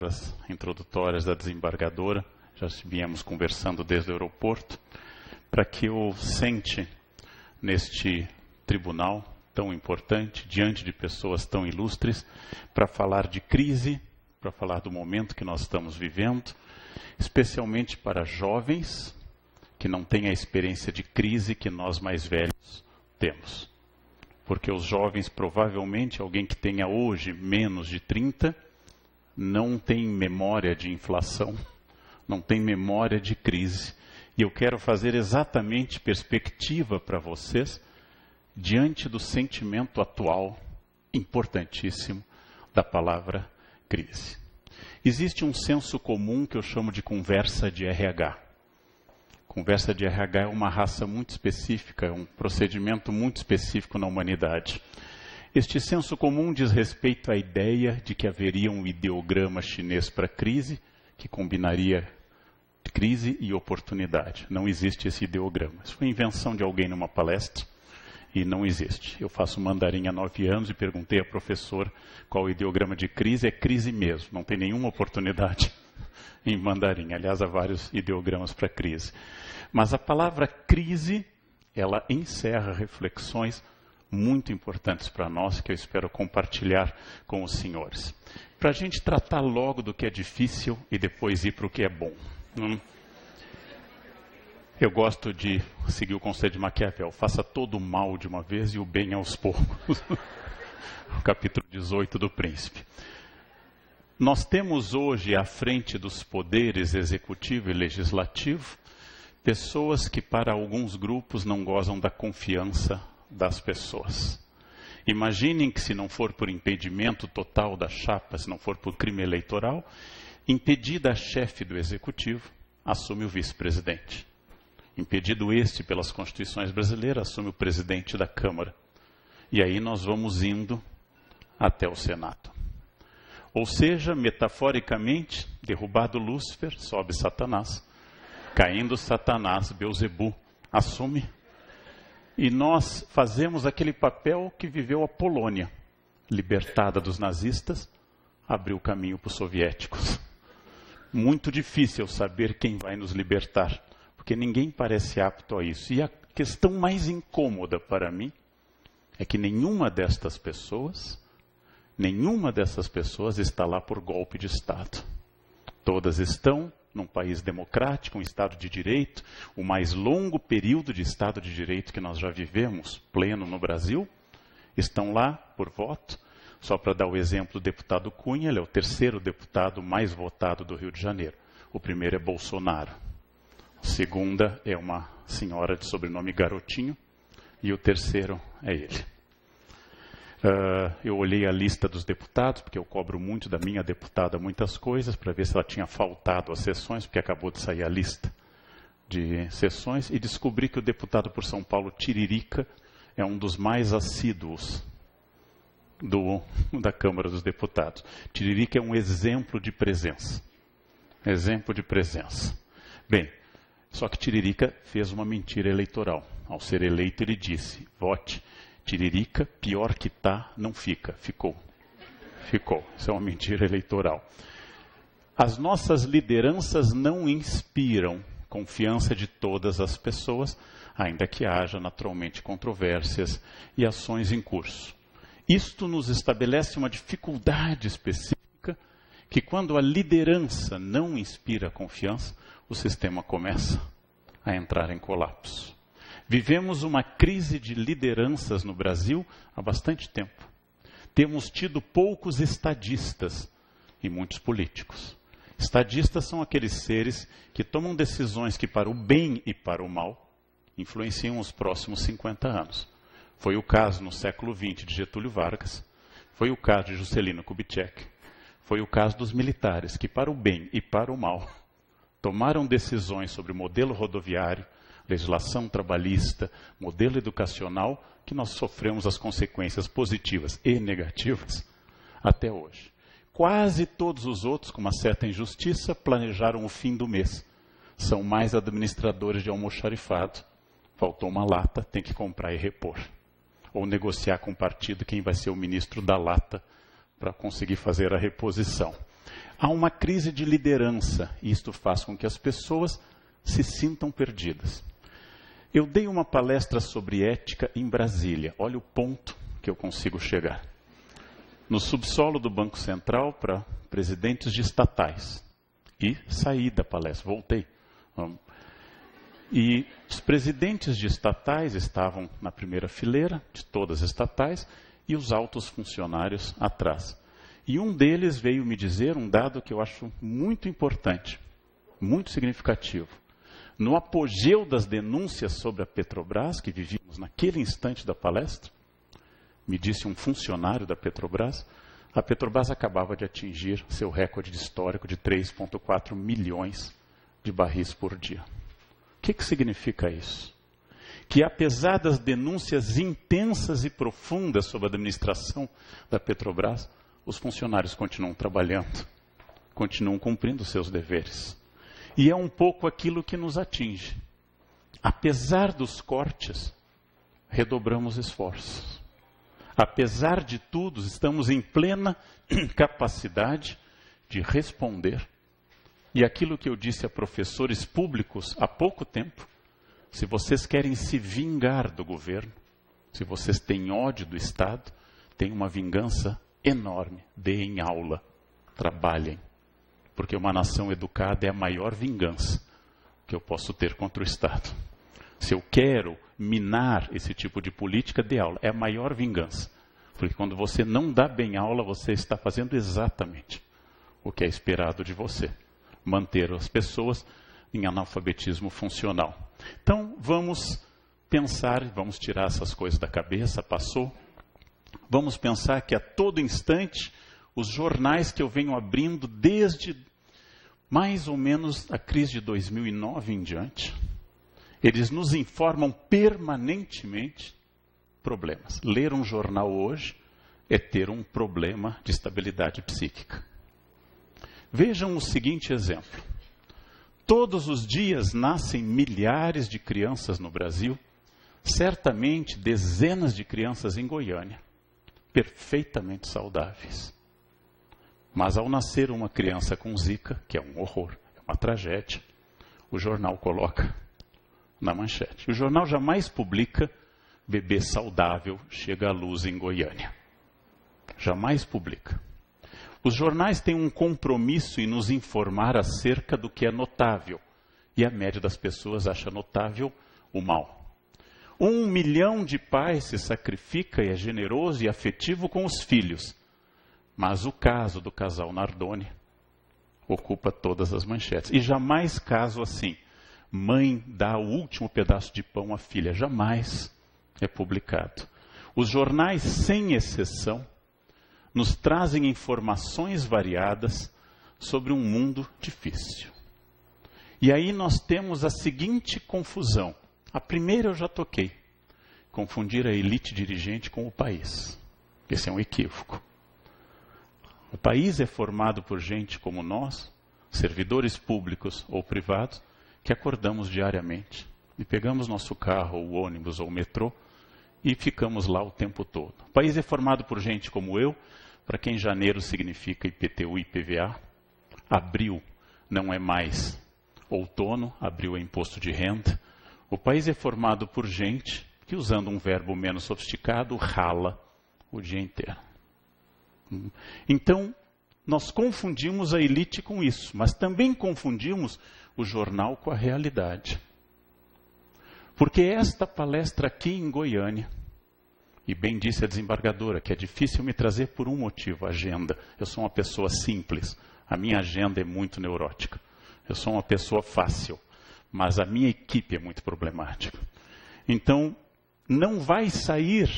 As introdutórias da desembargadora, já viemos conversando desde o aeroporto, para que eu sente neste tribunal tão importante, diante de pessoas tão ilustres, para falar de crise, para falar do momento que nós estamos vivendo, especialmente para jovens que não têm a experiência de crise que nós mais velhos temos. Porque os jovens, provavelmente, alguém que tenha hoje menos de 30, não tem memória de inflação, não tem memória de crise. E eu quero fazer exatamente perspectiva para vocês diante do sentimento atual, importantíssimo, da palavra crise. Existe um senso comum que eu chamo de conversa de RH. Conversa de RH é uma raça muito específica, é um procedimento muito específico na humanidade. Este senso comum diz respeito à ideia de que haveria um ideograma chinês para crise, que combinaria crise e oportunidade. Não existe esse ideograma. Isso foi invenção de alguém numa palestra e não existe. Eu faço mandarim há 9 anos e perguntei ao professor qual o ideograma de crise. É crise mesmo, não tem nenhuma oportunidade em mandarim. Aliás, há vários ideogramas para crise. Mas a palavra crise, ela encerra reflexões muito importantes para nós, que eu espero compartilhar com os senhores. Para a gente tratar logo do que é difícil e depois ir para o que é bom. Eu gosto de seguir o conselho de Maquiavel: faça todo o mal de uma vez e o bem aos poucos. O capítulo 18 do Príncipe. Nós temos hoje, à frente dos poderes executivo e legislativo, pessoas que para alguns grupos não gozam da confiança das pessoas. Imaginem que, se não for por impedimento total da chapa, se não for por crime eleitoral, impedida a chefe do executivo, assume o vice-presidente. Impedido este pelas constituições brasileiras, assume o presidente da Câmara. E aí nós vamos indo até o Senado. Ou seja, metaforicamente, derrubado Lúcifer, sobe Satanás. Caindo Satanás, Beelzebu assume. E nós fazemos aquele papel que viveu a Polônia, libertada dos nazistas, abriu caminho para os soviéticos. Muito difícil saber quem vai nos libertar, porque ninguém parece apto a isso. E a questão mais incômoda para mim é que nenhuma dessas pessoas está lá por golpe de Estado. Todas estão num país democrático, um Estado de Direito, o mais longo período de Estado de Direito que nós já vivemos, pleno no Brasil, estão lá por voto. Só para dar o exemplo do deputado Cunha, ele é o 3º deputado mais votado do Rio de Janeiro. O primeiro é Bolsonaro, a segunda é uma senhora de sobrenome Garotinho, e o 3º é ele. Eu olhei a lista dos deputados, porque eu cobro muito da minha deputada muitas coisas, para ver se ela tinha faltado às sessões, porque acabou de sair a lista de sessões, e descobri que o deputado por São Paulo, Tiririca, é um dos mais assíduos da Câmara dos Deputados. Tiririca é um exemplo de presença. Exemplo de presença. Bem, só que Tiririca fez uma mentira eleitoral. Ao ser eleito, ele disse: vote Tiririca, pior que tá, não fica. Ficou. Ficou. Isso é uma mentira eleitoral. As nossas lideranças não inspiram confiança de todas as pessoas, ainda que haja naturalmente controvérsias e ações em curso. Isto nos estabelece uma dificuldade específica, que quando a liderança não inspira confiança, o sistema começa a entrar em colapso. Vivemos uma crise de lideranças no Brasil há bastante tempo. Temos tido poucos estadistas e muitos políticos. Estadistas são aqueles seres que tomam decisões que, para o bem e para o mal, influenciam os próximos 50 anos. Foi o caso no século XX de Getúlio Vargas, foi o caso de Juscelino Kubitschek, foi o caso dos militares que, para o bem e para o mal, tomaram decisões sobre o modelo rodoviário, legislação trabalhista, modelo educacional, que nós sofremos as consequências positivas e negativas até hoje. Quase todos os outros, com uma certa injustiça, planejaram o fim do mês. São mais administradores de almoxarifado. Faltou uma lata, tem que comprar e repor. Ou negociar com o partido quem vai ser o ministro da lata para conseguir fazer a reposição. Há uma crise de liderança e isto faz com que as pessoas se sintam perdidas. Eu dei uma palestra sobre ética em Brasília. Olha o ponto que eu consigo chegar. No subsolo do Banco Central para presidentes de estatais. E saí da palestra, voltei. E os presidentes de estatais estavam na primeira fileira, de todas as estatais, e os altos funcionários atrás. E um deles veio me dizer um dado que eu acho muito importante, muito significativo. No apogeu das denúncias sobre a Petrobras, que vivíamos naquele instante da palestra, me disse um funcionário da Petrobras, a Petrobras acabava de atingir seu recorde histórico de 3,4 milhões de barris por dia. O que significa isso? Que apesar das denúncias intensas e profundas sobre a administração da Petrobras, os funcionários continuam trabalhando, continuam cumprindo seus deveres. E é um pouco aquilo que nos atinge. Apesar dos cortes, redobramos esforços. Apesar de tudo, estamos em plena capacidade de responder. E aquilo que eu disse a professores públicos há pouco tempo, se vocês querem se vingar do governo, se vocês têm ódio do Estado, tem uma vingança enorme. Deem aula, trabalhem. Porque uma nação educada é a maior vingança que eu posso ter contra o Estado. Se eu quero minar esse tipo de política, dê aula. É a maior vingança. Porque quando você não dá bem aula, você está fazendo exatamente o que é esperado de você. Manter as pessoas em analfabetismo funcional. Então, vamos pensar, vamos tirar essas coisas da cabeça, passou. Vamos pensar que a todo instante, os jornais que eu venho abrindo desde mais ou menos a crise de 2009 em diante, eles nos informam permanentemente problemas. Ler um jornal hoje é ter um problema de estabilidade psíquica. Vejam o seguinte exemplo. Todos os dias nascem milhares de crianças no Brasil, certamente dezenas de crianças em Goiânia, perfeitamente saudáveis. Mas ao nascer uma criança com Zika, que é um horror, é uma tragédia, o jornal coloca na manchete. O jornal jamais publica bebê saudável chega à luz em Goiânia. Jamais publica. Os jornais têm um compromisso em nos informar acerca do que é notável. E a média das pessoas acha notável o mal. 1 milhão de pais se sacrifica e é generoso e afetivo com os filhos. Mas o caso do casal Nardoni ocupa todas as manchetes. E jamais caso assim. Mãe dá o último pedaço de pão à filha. Jamais é publicado. Os jornais, sem exceção, nos trazem informações variadas sobre um mundo difícil. E aí nós temos a seguinte confusão. A primeira eu já toquei. Confundir a elite dirigente com o país. Esse é um equívoco. O país é formado por gente como nós, servidores públicos ou privados, que acordamos diariamente e pegamos nosso carro, ou ônibus, ou metrô e ficamos lá o tempo todo. O país é formado por gente como eu, para quem janeiro significa IPTU e IPVA. Abril não é mais outono, abril é imposto de renda. O país é formado por gente que, usando um verbo menos sofisticado, rala o dia inteiro. Então, nós confundimos a elite com isso, mas também confundimos o jornal com a realidade. Porque esta palestra aqui em Goiânia, e bem disse a desembargadora, que é difícil me trazer por um motivo, a agenda. Eu sou uma pessoa simples, a minha agenda é muito neurótica. Eu sou uma pessoa fácil, mas a minha equipe é muito problemática. Então, não vai sair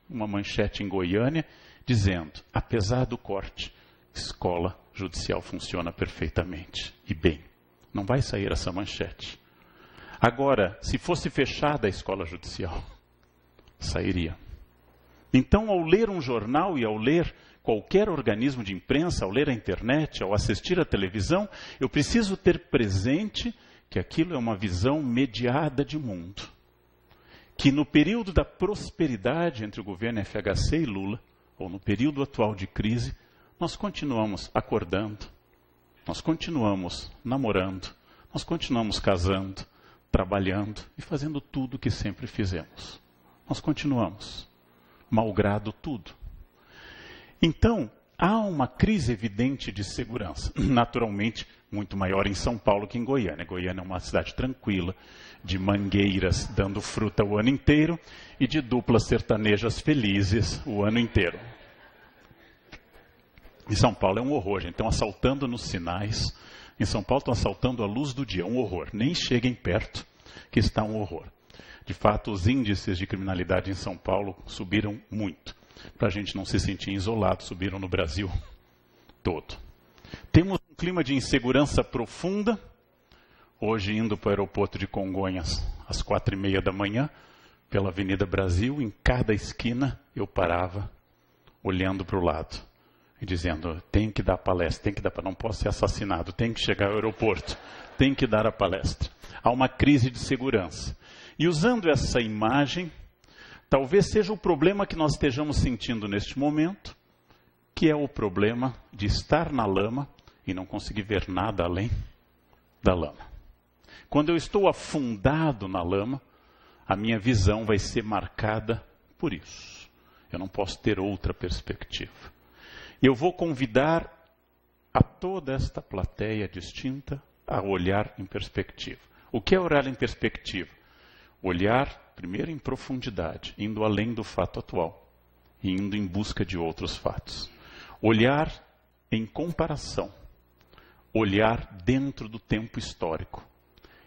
uma manchete em Goiânia dizendo, apesar do corte, escola judicial funciona perfeitamente e bem. Não vai sair essa manchete. Agora, se fosse fechada a escola judicial, sairia. Então, ao ler um jornal e ao ler qualquer organismo de imprensa, ao ler a internet, ao assistir à televisão, eu preciso ter presente que aquilo é uma visão mediada de mundo. Que no período da prosperidade entre o governo FHC e Lula, ou no período atual de crise, nós continuamos acordando, Nós continuamos namorando, nós continuamos casando, trabalhando e fazendo tudo o que sempre fizemos. Nós continuamos, malgrado tudo. Então, há uma crise evidente de segurança, naturalmente muito maior em São Paulo que em Goiânia. Goiânia é uma cidade tranquila, de mangueiras dando fruta o ano inteiro e de duplas sertanejas felizes o ano inteiro. Em São Paulo é um horror, gente. Estão assaltando nos sinais. Em São Paulo estão assaltando à luz do dia, um horror. Nem cheguem perto, que está um horror. De fato, os índices de criminalidade em São Paulo subiram muito. Para a gente não se sentir isolado, subiram no Brasil todo. Temos um clima de insegurança profunda. Hoje, indo para o aeroporto de Congonhas, às 4h30 da manhã, pela Avenida Brasil, em cada esquina, eu parava, olhando para o lado, e dizendo, tem que dar palestra, não posso ser assassinado, tem que chegar ao aeroporto, tem que dar a palestra. Há uma crise de segurança. E usando essa imagem, talvez seja o problema que nós estejamos sentindo neste momento, que é o problema de estar na lama e não conseguir ver nada além da lama. Quando eu estou afundado na lama, a minha visão vai ser marcada por isso. Eu não posso ter outra perspectiva. Eu vou convidar a toda esta plateia distinta a olhar em perspectiva. O que é olhar em perspectiva? Olhar, primeiro, em profundidade, indo além do fato atual, e indo em busca de outros fatos. Olhar em comparação, olhar dentro do tempo histórico,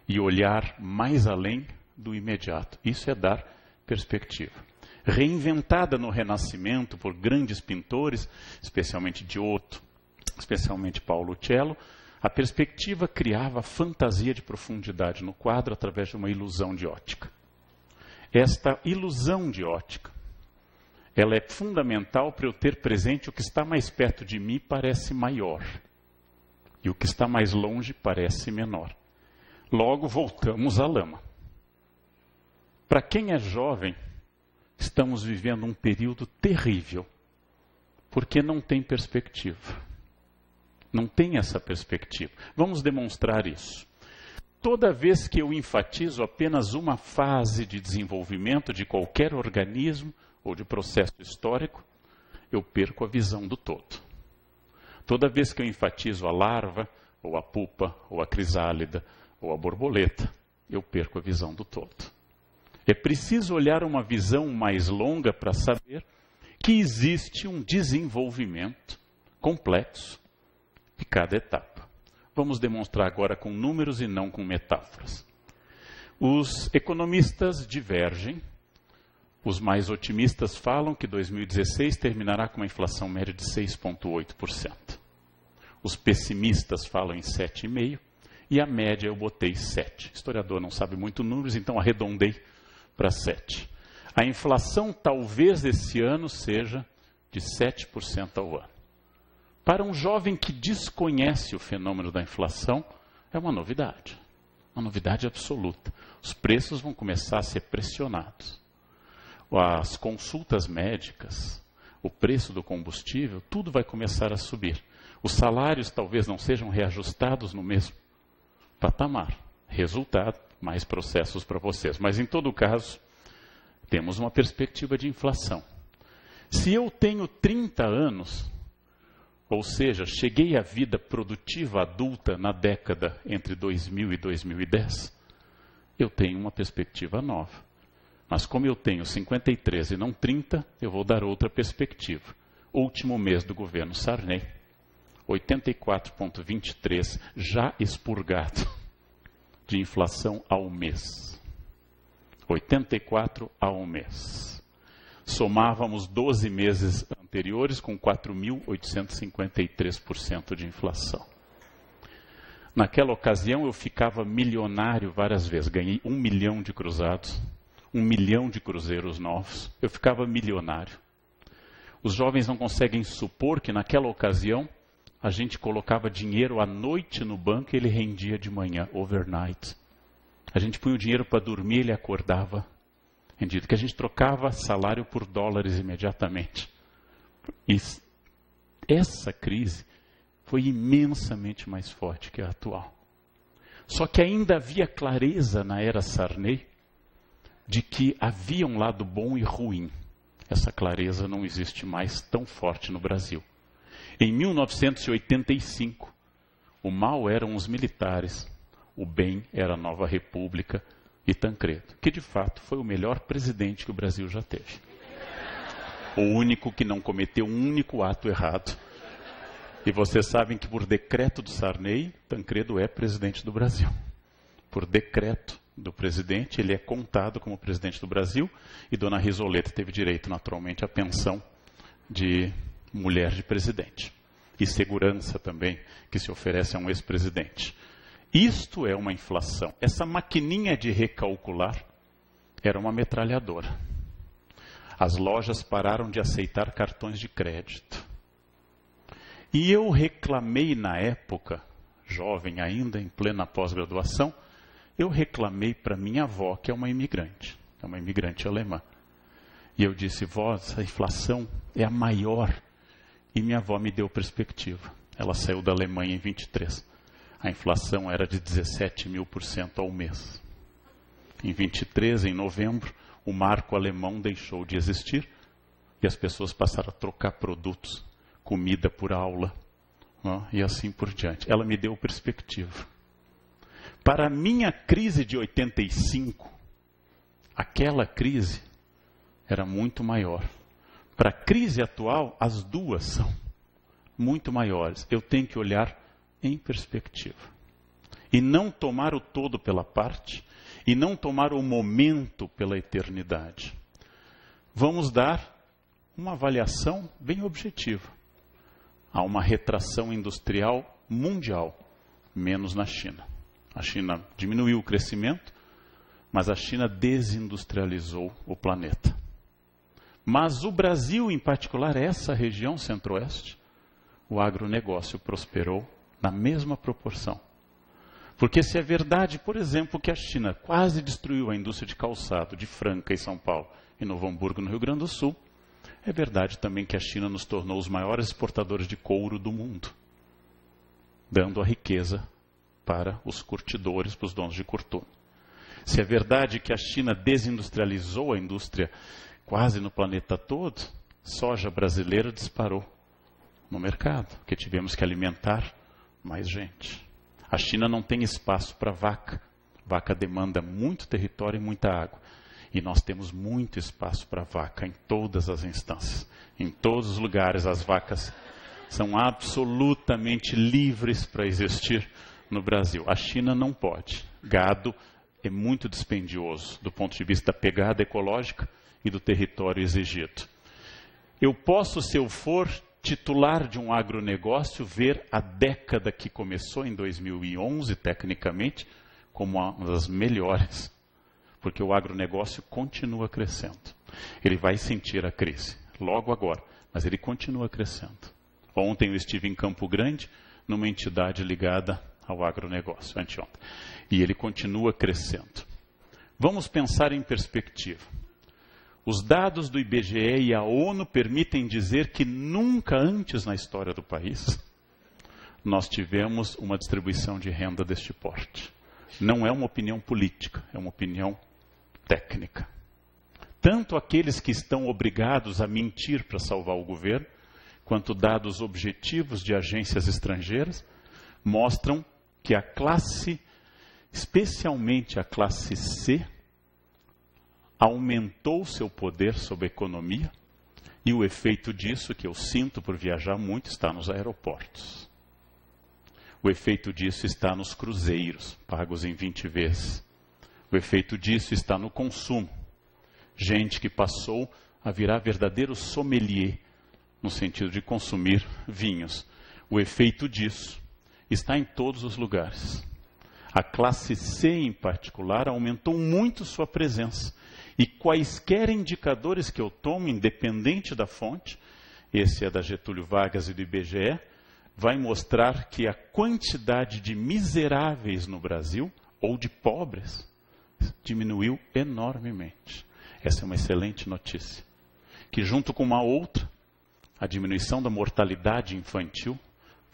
e olhar mais além do imediato. Isso é dar perspectiva. Reinventada no Renascimento por grandes pintores, especialmente Giotto, especialmente Paulo Cello, a perspectiva criava fantasia de profundidade no quadro através de uma ilusão de ótica. Esta ilusão de ótica, ela é fundamental para eu ter presente o que está mais perto de mim parece maior, e o que está mais longe parece menor. Logo voltamos à lama. Para quem é jovem, estamos vivendo um período terrível, porque não tem perspectiva. Não tem essa perspectiva. Vamos demonstrar isso. Toda vez que eu enfatizo apenas uma fase de desenvolvimento de qualquer organismo ou de processo histórico, eu perco a visão do todo. Toda vez que eu enfatizo a larva, ou a pupa, ou a crisálida, ou a borboleta, eu perco a visão do todo. É preciso olhar uma visão mais longa para saber que existe um desenvolvimento complexo de cada etapa. Vamos demonstrar agora com números e não com metáforas. Os economistas divergem. Os mais otimistas falam que 2016 terminará com uma inflação média de 6,8%. Os pessimistas falam em 7,5%. E a média eu botei 7%. Historiador não sabe muito números, então arredondei para 7%. A inflação talvez esse ano seja de 7% ao ano. Para um jovem que desconhece o fenômeno da inflação, é uma novidade absoluta. Os preços vão começar a ser pressionados. As consultas médicas, o preço do combustível, tudo vai começar a subir. Os salários talvez não sejam reajustados no mesmo patamar. Resultado, mais processos para vocês. Mas, em todo caso, temos uma perspectiva de inflação. Se eu tenho 30 anos, ou seja, cheguei à vida produtiva adulta na década entre 2000 e 2010, eu tenho uma perspectiva nova. Mas como eu tenho 53 e não 30, eu vou dar outra perspectiva. Último mês do governo Sarney, 84,23 já expurgado de inflação ao mês. 84 ao mês. Somávamos 12 meses anteriores com 4.853% de inflação. Naquela ocasião eu ficava milionário várias vezes. Ganhei 1 milhão de cruzados, 1 milhão de cruzeiros novos. Eu ficava milionário. Os jovens não conseguem supor que naquela ocasião a gente colocava dinheiro à noite no banco e ele rendia de manhã, overnight. A gente punha o dinheiro para dormir e ele acordava rendido. Que a gente trocava salário por dólares imediatamente. E essa crise foi imensamente mais forte que a atual. Só que ainda havia clareza na era Sarney de que havia um lado bom e ruim. Essa clareza não existe mais tão forte no Brasil. Em 1985, o mal eram os militares, o bem era a Nova República e Tancredo, que de fato foi o melhor presidente que o Brasil já teve. O único que não cometeu um único ato errado. E vocês sabem que por decreto do Sarney, Tancredo é presidente do Brasil. Por decreto do presidente, ele é contado como presidente do Brasil, e Dona Risoleta teve direito, naturalmente, à pensão de mulher de presidente. E segurança também, que se oferece a um ex-presidente. Isto é uma inflação. Essa maquininha de recalcular era uma metralhadora. As lojas pararam de aceitar cartões de crédito. E eu reclamei na época, jovem ainda, em plena pós-graduação, eu reclamei para minha avó, que é uma imigrante alemã. E eu disse, vó, essa inflação é a maior. E minha avó me deu perspectiva. Ela saiu da Alemanha em 23. A inflação era de 17.000% ao mês. Em 23, em novembro, o marco alemão deixou de existir e as pessoas passaram a trocar produtos, comida por aula, e assim por diante. Ela me deu perspectiva. Para a minha crise de 85, aquela crise era muito maior. Para a crise atual, as duas são muito maiores. Eu tenho que olhar em perspectiva. E não tomar o todo pela parte, e não tomar o momento pela eternidade. Vamos dar uma avaliação bem objetiva. Há uma retração industrial mundial, menos na China. A China diminuiu o crescimento, mas a China desindustrializou o planeta. Mas o Brasil, em particular, essa região centro-oeste, o agronegócio prosperou na mesma proporção. Porque se é verdade, por exemplo, que a China quase destruiu a indústria de calçado de Franca em São Paulo e Novo Hamburgo, no Rio Grande do Sul, é verdade também que a China nos tornou os maiores exportadores de couro do mundo, dando a riqueza para os curtidores, para os donos de curtume. Se é verdade que a China desindustrializou a indústria quase no planeta todo, soja brasileira disparou no mercado, porque tivemos que alimentar mais gente. A China não tem espaço para vaca. Vaca demanda muito território e muita água. E nós temos muito espaço para vaca em todas as instâncias. Em todos os lugares as vacas são absolutamente livres para existir no Brasil. A China não pode. Gado é muito dispendioso do ponto de vista da pegada ecológica e do território exigido. Eu posso, se eu for titular de um agronegócio, ver a década que começou em 2011, tecnicamente, como uma das melhores, porque o agronegócio continua crescendo. Ele vai sentir a crise, logo agora, mas ele continua crescendo. Ontem eu estive em Campo Grande, numa entidade ligada ao agronegócio, anteontem, e ele continua crescendo. Vamos pensar em perspectiva. Os dados do IBGE e a ONU permitem dizer que nunca antes na história do país nós tivemos uma distribuição de renda deste porte. Não é uma opinião política, é uma opinião técnica. Tanto aqueles que estão obrigados a mentir para salvar o governo, quanto dados objetivos de agências estrangeiras, mostram que a classe, especialmente a classe C, aumentou seu poder sobre a economia, e o efeito disso, que eu sinto por viajar muito, está nos aeroportos. O efeito disso está nos cruzeiros, pagos em 20 vezes. O efeito disso está no consumo. Gente que passou a virar verdadeiro sommelier, no sentido de consumir vinhos. O efeito disso está em todos os lugares. A classe C, em particular, aumentou muito sua presença. E quaisquer indicadores que eu tomo, independente da fonte, esse é da Getúlio Vargas e do IBGE, vai mostrar que a quantidade de miseráveis no Brasil, ou de pobres, diminuiu enormemente. Essa é uma excelente notícia. Que junto com uma outra, a diminuição da mortalidade infantil,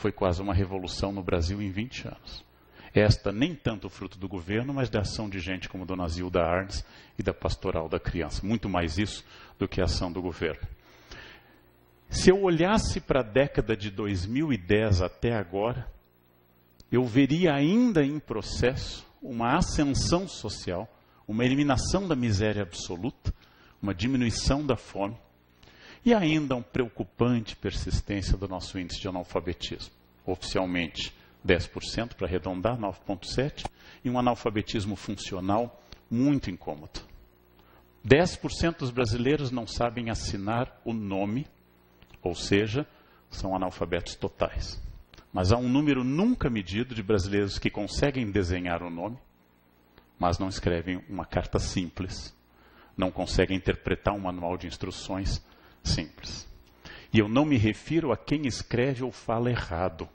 Foi quase uma revolução no Brasil em 20 anos. Esta nem tanto fruto do governo, mas da ação de gente como Dona Zilda Arnes e da Pastoral da Criança. Muito mais isso do que a ação do governo. Se eu olhasse para a década de 2010 até agora, eu veria ainda em processo uma ascensão social, uma eliminação da miséria absoluta, uma diminuição da fome e ainda uma preocupante persistência do nosso índice de analfabetismo. Oficialmente 10%, para arredondar, 9,7%, e um analfabetismo funcional muito incômodo. 10% dos brasileiros não sabem assinar o nome, ou seja, são analfabetos totais. Mas há um número nunca medido de brasileiros que conseguem desenhar o nome, mas não escrevem uma carta simples, não conseguem interpretar um manual de instruções simples. E eu não me refiro a quem escreve ou fala errado.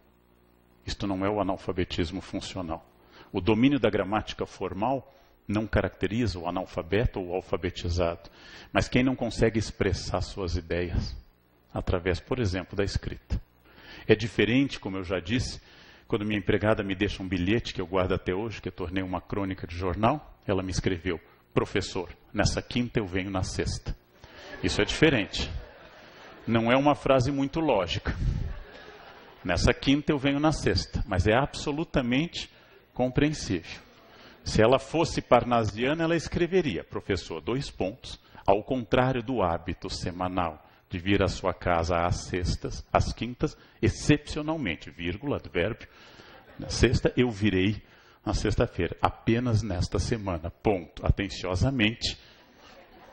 Isto não é o analfabetismo funcional. O domínio da gramática formal não caracteriza o analfabeto ou o alfabetizado, mas quem não consegue expressar suas ideias através, por exemplo, da escrita. É diferente, como eu já disse, quando minha empregada me deixa um bilhete que eu guardo até hoje, que eu tornei uma crônica de jornal, ela me escreveu: professor, nessa quinta eu venho na sexta. Isso é diferente. Não é uma frase muito lógica. Nessa quinta eu venho na sexta, mas é absolutamente compreensível. Se ela fosse parnasiana, ela escreveria: professor, 2 pontos, ao contrário do hábito semanal de vir à sua casa às sextas, às quintas, excepcionalmente, vírgula, advérbio, na sexta eu virei na sexta-feira, apenas nesta semana, ponto, atenciosamente,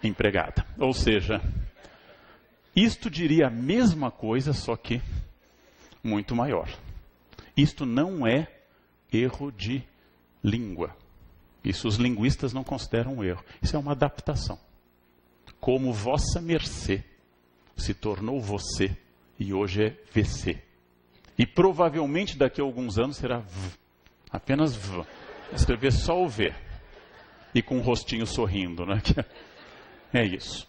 empregada. Ou seja, isto diria a mesma coisa, só que muito maior. Isto não é erro de língua. Isso os linguistas não consideram um erro. Isso é uma adaptação. Como vossa mercê se tornou você e hoje é VC. E provavelmente daqui a alguns anos será V. Apenas V. Escrever só o V. E com um rostinho sorrindo, né? É isso.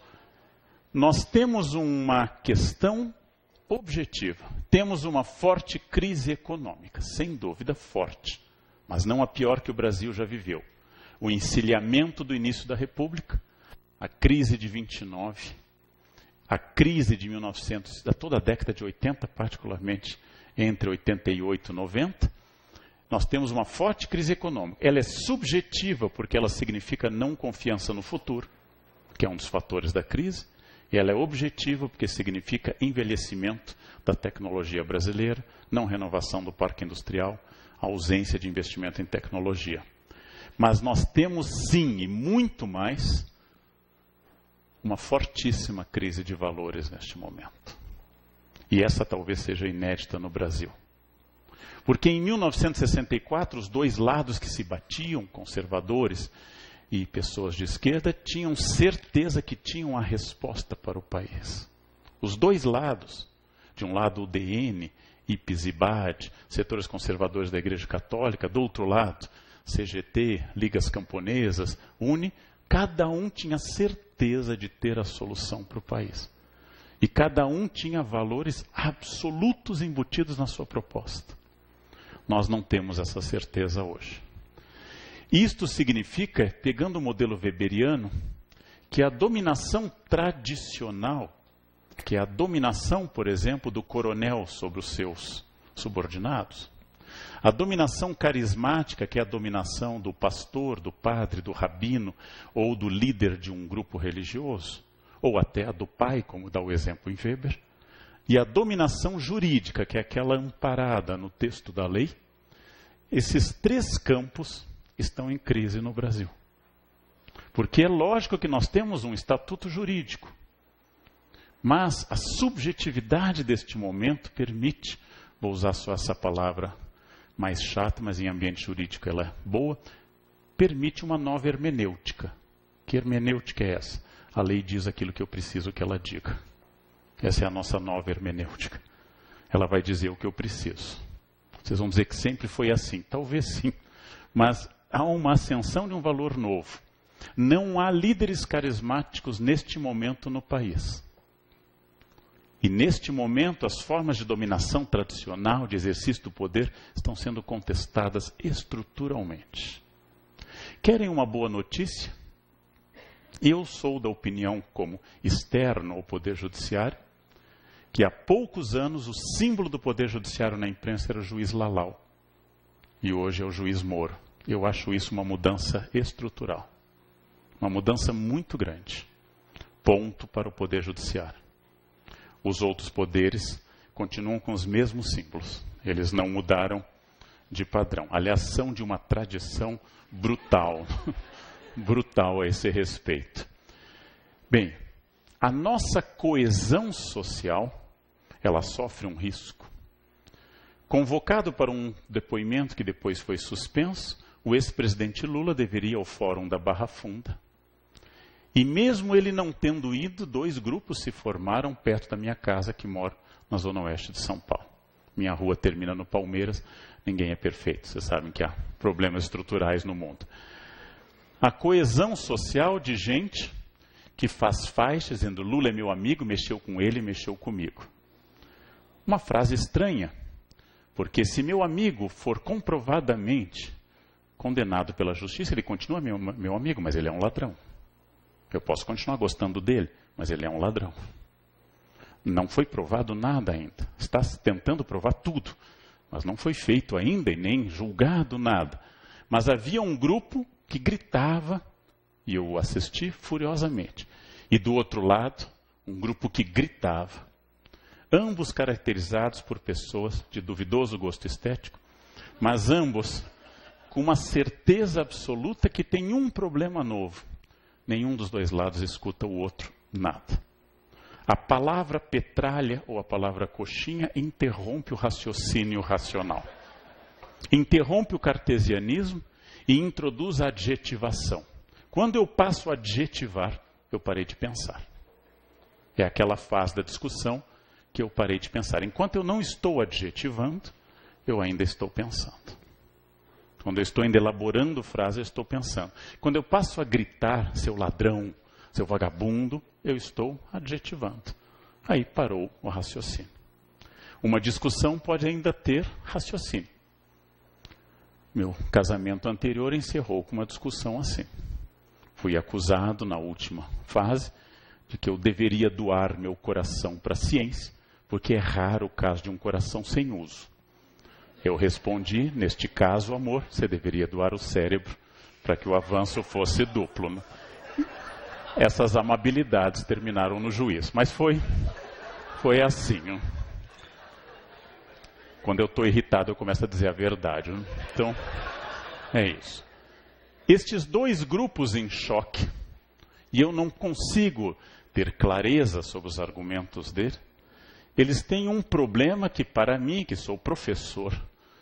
Nós temos uma questão objetiva. Temos uma forte crise econômica, sem dúvida forte, mas não a pior que o Brasil já viveu. O encilhamento do início da República, a crise de 29, a crise de 1900, da toda a década de 80, particularmente entre 88 e 90, nós temos uma forte crise econômica. Ela é subjetiva porque ela significa não confiança no futuro, que é um dos fatores da crise, e ela é objetiva porque significa envelhecimento da tecnologia brasileira, não renovação do parque industrial, ausência de investimento em tecnologia. Mas nós temos sim, e muito mais, uma fortíssima crise de valores neste momento. E essa talvez seja inédita no Brasil. Porque em 1964, os dois lados que se batiam, conservadores e pessoas de esquerda, tinham certeza que tinham a resposta para o país. Os dois lados, de um lado o DN, IPES e BAD, setores conservadores da Igreja Católica, do outro lado, CGT, Ligas Camponesas, UNE, cada um tinha certeza de ter a solução para o país. E cada um tinha valores absolutos embutidos na sua proposta. Nós não temos essa certeza hoje. Isto significa, pegando o modelo weberiano, que a dominação tradicional, que é a dominação, por exemplo, do coronel sobre os seus subordinados, a dominação carismática, que é a dominação do pastor, do padre, do rabino, ou do líder de um grupo religioso, ou até a do pai, como dá o exemplo em Weber, e a dominação jurídica, que é aquela amparada no texto da lei, esses 3 campos estão em crise no Brasil. Porque é lógico que nós temos um estatuto jurídico, mas a subjetividade deste momento permite, vou usar só essa palavra mais chata, mas em ambiente jurídico ela é boa, permite uma nova hermenêutica. Que hermenêutica é essa? A lei diz aquilo que eu preciso que ela diga. Essa é a nossa nova hermenêutica. Ela vai dizer o que eu preciso. Vocês vão dizer que sempre foi assim. Talvez sim, mas há uma ascensão de um valor novo. Não há líderes carismáticos neste momento no país. E neste momento, as formas de dominação tradicional, de exercício do poder, estão sendo contestadas estruturalmente. Querem uma boa notícia? Eu sou da opinião, como externo ao Poder Judiciário, que há poucos anos o símbolo do Poder Judiciário na imprensa era o juiz Lalau. E hoje é o juiz Moro. Eu acho isso uma mudança estrutural. Uma mudança muito grande. Ponto para o Poder Judiciário. Os outros poderes continuam com os mesmos símbolos. Eles não mudaram de padrão. Aliás, são de uma tradição brutal. Brutal a esse respeito. Bem, a nossa coesão social, ela sofre um risco. Convocado para um depoimento que depois foi suspenso, o ex-presidente Lula deveria ir ao Fórum da Barra Funda. E mesmo ele não tendo ido, 2 grupos se formaram perto da minha casa, que moro na zona oeste de São Paulo. Minha rua termina no Palmeiras, ninguém é perfeito, vocês sabem que há problemas estruturais no mundo. A coesão social de gente que faz faixas dizendo Lula é meu amigo, mexeu com ele, mexeu comigo. Uma frase estranha, porque se meu amigo for comprovadamente condenado pela justiça, ele continua meu amigo, mas ele é um ladrão. Eu posso continuar gostando dele, mas ele é um ladrão. Não foi provado nada ainda. Está tentando provar tudo, mas não foi feito ainda e nem julgado nada. Mas havia um grupo que gritava, e eu assisti furiosamente. E do outro lado, um grupo que gritava. Ambos caracterizados por pessoas de duvidoso gosto estético, mas ambos com uma certeza absoluta que tem um problema novo. Nenhum dos dois lados escuta o outro, nada. A palavra petralha ou a palavra coxinha interrompe o raciocínio racional. Interrompe o cartesianismo e introduz a adjetivação. Quando eu passo a adjetivar, eu parei de pensar. É aquela fase da discussão que eu parei de pensar. Enquanto eu não estou adjetivando, eu ainda estou pensando. Quando eu estou ainda elaborando frase, eu estou pensando. Quando eu passo a gritar, seu ladrão, seu vagabundo, eu estou adjetivando. Aí parou o raciocínio. Uma discussão pode ainda ter raciocínio. Meu casamento anterior encerrou com uma discussão assim. Fui acusado na última fase de que eu deveria doar meu coração para a ciência, porque é raro o caso de um coração sem uso. Eu respondi, neste caso, amor, você deveria doar o cérebro para que o avanço fosse duplo. Né? Essas amabilidades terminaram no juízo, mas foi assim. Né? Quando eu estou irritado, eu começo a dizer a verdade. Né? Então, é isso. Estes 2 grupos em choque, e eu não consigo ter clareza sobre os argumentos dele, eles têm um problema que, para mim, que sou professor,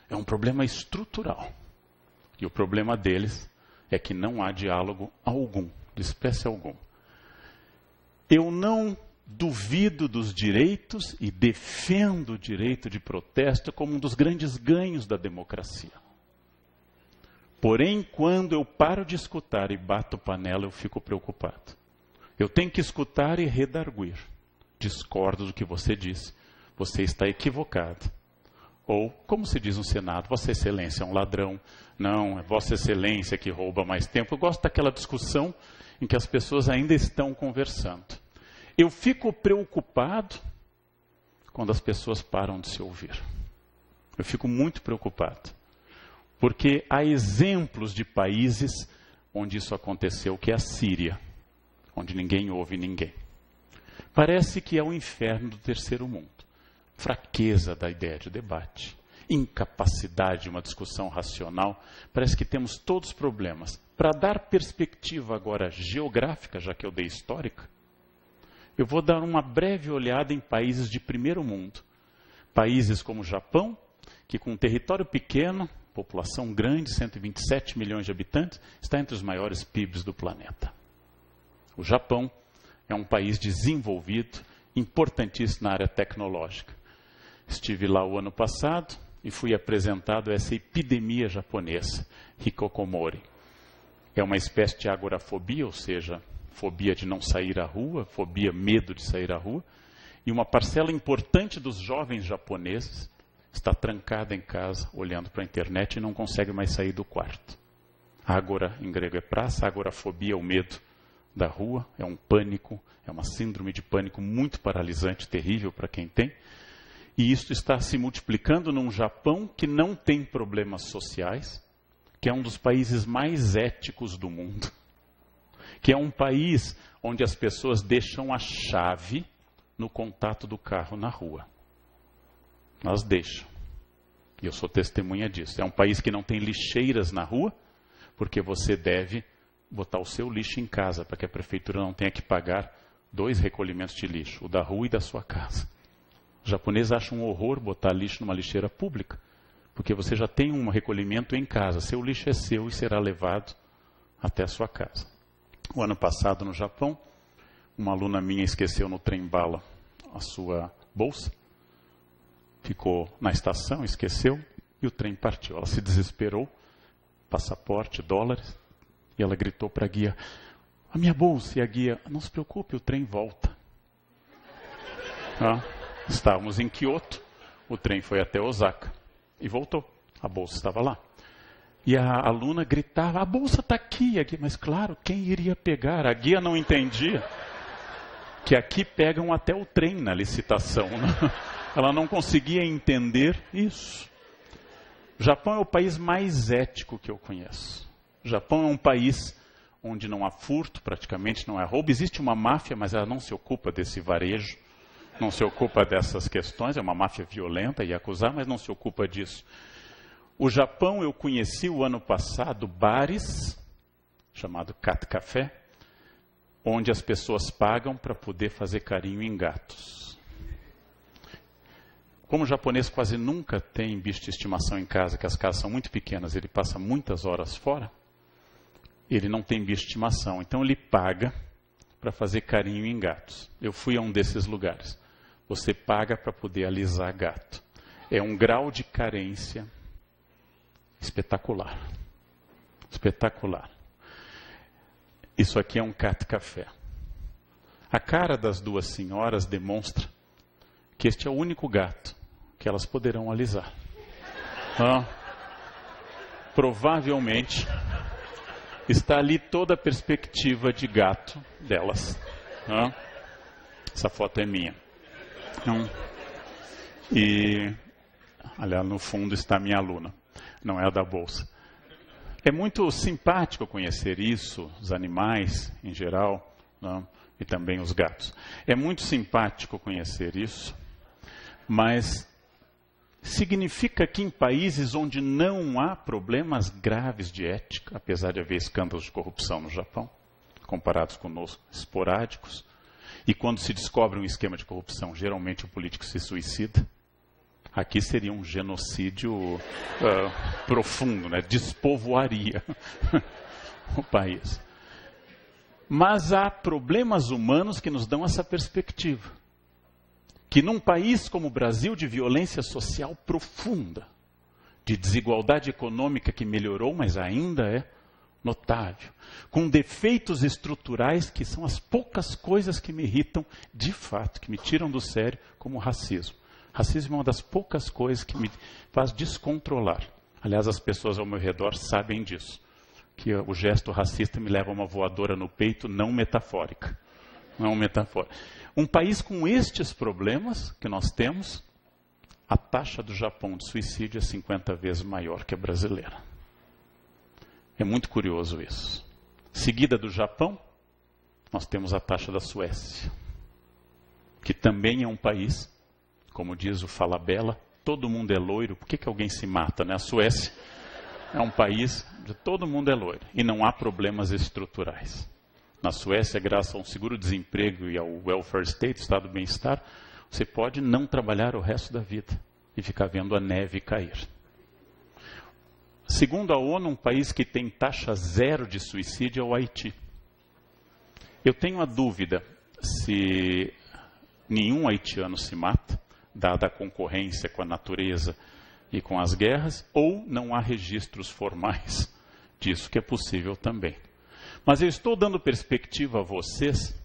é um problema estrutural. E o problema deles é que não há diálogo algum, de espécie alguma. Eu não duvido dos direitos e defendo o direito de protesto como um dos grandes ganhos da democracia. Porém, quando eu paro de escutar e bato panela, eu fico preocupado. Eu tenho que escutar e redarguir. Discordo do que você disse. Você está equivocado. Ou, como se diz no Senado, Vossa Excelência é um ladrão. Não, é Vossa Excelência que rouba mais tempo. Eu gosto daquela discussão em que as pessoas ainda estão conversando. Eu fico preocupado quando as pessoas param de se ouvir. Eu fico muito preocupado. Porque há exemplos de países onde isso aconteceu, que é a Síria, onde ninguém ouve ninguém. Parece que é o inferno do terceiro mundo. Fraqueza da ideia de debate, incapacidade de uma discussão racional. Parece que temos todos os problemas. Para dar perspectiva agora geográfica, já que eu dei histórica, eu vou dar uma breve olhada em países de primeiro mundo. Países como o Japão, que com um território pequeno, população grande, 127 milhões de habitantes, está entre os maiores PIBs do planeta. O Japão é um país desenvolvido, importantíssimo na área tecnológica. Estive lá o ano passado e fui apresentado a essa epidemia japonesa, hikikomori. É uma espécie de agorafobia, ou seja, fobia de não sair à rua, fobia, medo de sair à rua. E uma parcela importante dos jovens japoneses está trancada em casa, olhando para a internet e não consegue mais sair do quarto. Agora, em grego é praça, agorafobia é o medo da rua, é um pânico, é uma síndrome de pânico muito paralisante, terrível para quem tem. E isso está se multiplicando num Japão que não tem problemas sociais, que é um dos países mais éticos do mundo, que é um país onde as pessoas deixam a chave no contato do carro na rua. Elas deixam. E eu sou testemunha disso. É um país que não tem lixeiras na rua, porque você deve botar o seu lixo em casa, para que a prefeitura não tenha que pagar 2 recolhimentos de lixo, o da rua e da sua casa. Os japoneses acham um horror botar lixo numa lixeira pública, porque você já tem um recolhimento em casa. Seu lixo é seu e será levado até a sua casa. O ano passado, no Japão, uma aluna minha esqueceu no trem-bala a sua bolsa, ficou na estação, esqueceu, e o trem partiu. Ela se desesperou, passaporte, dólares, e ela gritou para a guia, a minha bolsa, e a guia, não se preocupe, o trem volta. Estávamos em Kyoto, o trem foi até Osaka, e voltou, a bolsa estava lá. E a aluna gritava, a bolsa está aqui, a guia, mas claro, quem iria pegar? A guia não entendia que aqui pegam até o trem na licitação. Ela não conseguia entender isso. O Japão é o país mais ético que eu conheço. O Japão é um país onde não há furto, praticamente não há roubo. Existe uma máfia, mas ela não se ocupa desse varejo, não se ocupa dessas questões. É uma máfia violenta e acusar, mas não se ocupa disso. O Japão, eu conheci o ano passado bares, chamado Cat Café, onde as pessoas pagam para poder fazer carinho em gatos. Como o japonês quase nunca tem bicho de estimação em casa, que as casas são muito pequenas, ele passa muitas horas fora, ele não tem bicho de estimação. Então ele paga para fazer carinho em gatos. Eu fui a um desses lugares. Você paga para poder alisar gato. É um grau de carência espetacular. Espetacular. Isso aqui é um cat café. A cara das duas senhoras demonstra que este é o único gato que elas poderão alisar. Provavelmente está ali toda a perspectiva de gato delas. Essa foto é minha. E, aliás, no fundo está a minha aluna, não é a da bolsa. É muito simpático conhecer isso, os animais em geral, e também os gatos. É muito simpático conhecer isso, mas significa que em países onde não há problemas graves de ética, apesar de haver escândalos de corrupção no Japão, comparados conosco, esporádicos, e quando se descobre um esquema de corrupção, geralmente o político se suicida. Aqui seria um genocídio profundo, despovoaria o país. Mas há problemas humanos que nos dão essa perspectiva. Que num país como o Brasil, de violência social profunda, de desigualdade econômica que melhorou, mas ainda é notável, com defeitos estruturais que são as poucas coisas que me irritam de fato, que me tiram do sério, como o racismo. Racismo é uma das poucas coisas que me faz descontrolar. Aliás, as pessoas ao meu redor sabem disso. Que o gesto racista me leva a uma voadora no peito não metafórica. Não metafórica. Um país com estes problemas que nós temos, a taxa do Japão de suicídio é 50 vezes maior que a brasileira. É muito curioso isso. Seguida do Japão, nós temos a taxa da Suécia, que também é um país, como diz o Falabella, todo mundo é loiro, por que alguém se mata, A Suécia é um país onde todo mundo é loiro e não há problemas estruturais. Na Suécia, graças a um seguro-desemprego e ao welfare state, estado do bem-estar, você pode não trabalhar o resto da vida e ficar vendo a neve cair. Segundo a ONU, um país que tem taxa zero de suicídio é o Haiti. Eu tenho a dúvida se nenhum haitiano se mata, dada a concorrência com a natureza e com as guerras, ou não há registros formais disso, que é possível também. Mas eu estou dando perspectiva a vocês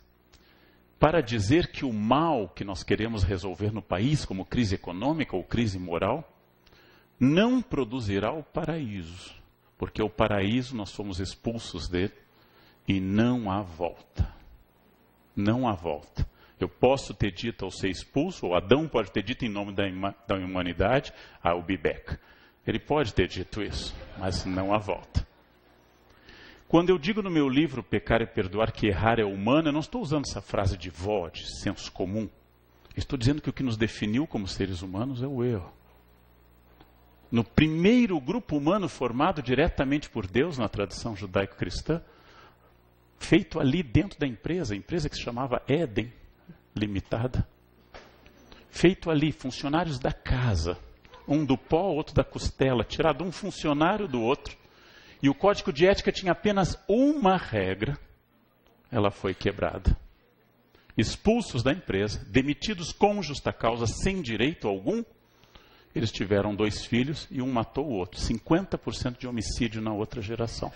para dizer que o mal que nós queremos resolver no país, como crise econômica ou crise moral, não produzirá o paraíso, porque o paraíso nós fomos expulsos dele e não há volta. Não há volta. Eu posso ter dito ao ser expulso, ou Adão pode ter dito em nome da humanidade, I'll be back. Ele pode ter dito isso, mas não há volta. Quando eu digo no meu livro Pecar e Perdoar que errar é humano, eu não estou usando essa frase de vó, de senso comum. Estou dizendo que o que nos definiu como seres humanos é o erro. No primeiro grupo humano formado diretamente por Deus, na tradição judaico-cristã, feito ali dentro da empresa, a empresa que se chamava Éden Limitada, feito ali, funcionários da casa, um do pó, outro da costela, tirado um funcionário do outro, e o código de ética tinha apenas uma regra, ela foi quebrada. Expulsos da empresa, demitidos com justa causa, sem direito algum, eles tiveram 2 filhos e um matou o outro. 50% de homicídio na outra geração.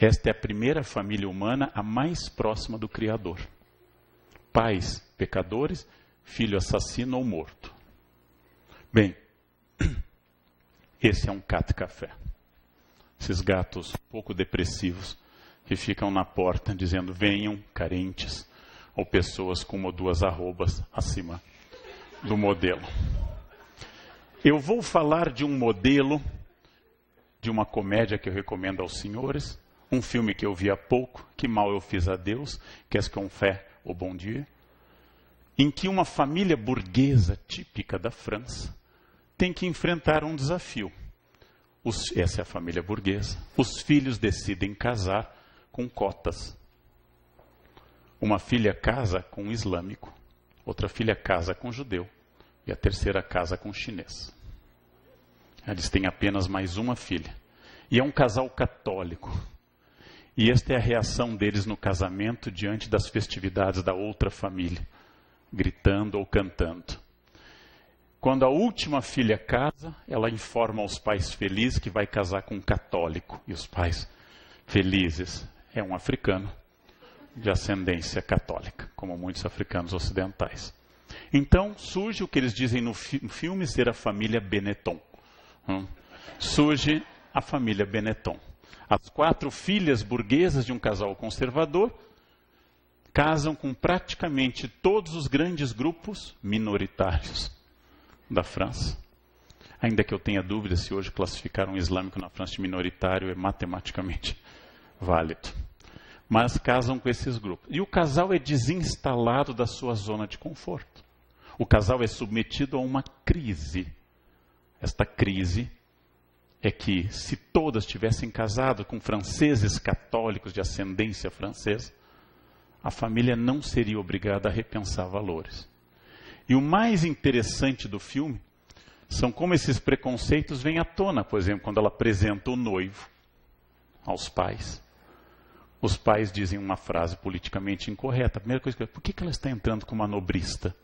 Esta é a primeira família humana, a mais próxima do Criador. Pais pecadores, filho assassino ou morto. Bem, esse é um café. Esses gatos pouco depressivos que ficam na porta dizendo venham carentes ou pessoas com 1 ou 2 arrobas acima do modelo. Eu vou falar de um modelo de uma comédia que eu recomendo aos senhores, um filme que eu vi há pouco, Que Mal Eu Fiz a Deus, Qu'est-ce qu'on fait au bon Dieu, em que uma família burguesa típica da França tem que enfrentar um desafio. Essa é a família burguesa. Os filhos decidem casar com cotas. Uma filha casa com um islâmico, outra filha casa com um judeu e a terceira casa com um chinês. Eles têm apenas mais uma filha. E é um casal católico. E esta é a reação deles no casamento diante das festividades da outra família, gritando ou cantando. Quando a última filha casa, ela informa aos pais felizes que vai casar com um católico. E os pais felizes é um africano de ascendência católica, como muitos africanos ocidentais. Então surge o que eles dizem no filme ser a família Benetton. Surge a família Benetton. As 4 filhas burguesas de um casal conservador casam com praticamente todos os grandes grupos minoritários da França. Ainda que eu tenha dúvida se hoje classificar um islâmico na França de minoritário é matematicamente válido. Mas casam com esses grupos. E o casal é desinstalado da sua zona de conforto. O casal é submetido a uma crise. Esta crise é que, se todas tivessem casado com franceses católicos de ascendência francesa, a família não seria obrigada a repensar valores. E o mais interessante do filme são como esses preconceitos vêm à tona, por exemplo, quando ela apresenta o noivo aos pais. Os pais dizem uma frase politicamente incorreta. A primeira coisa que eu por que ela está entrando com uma nobrista?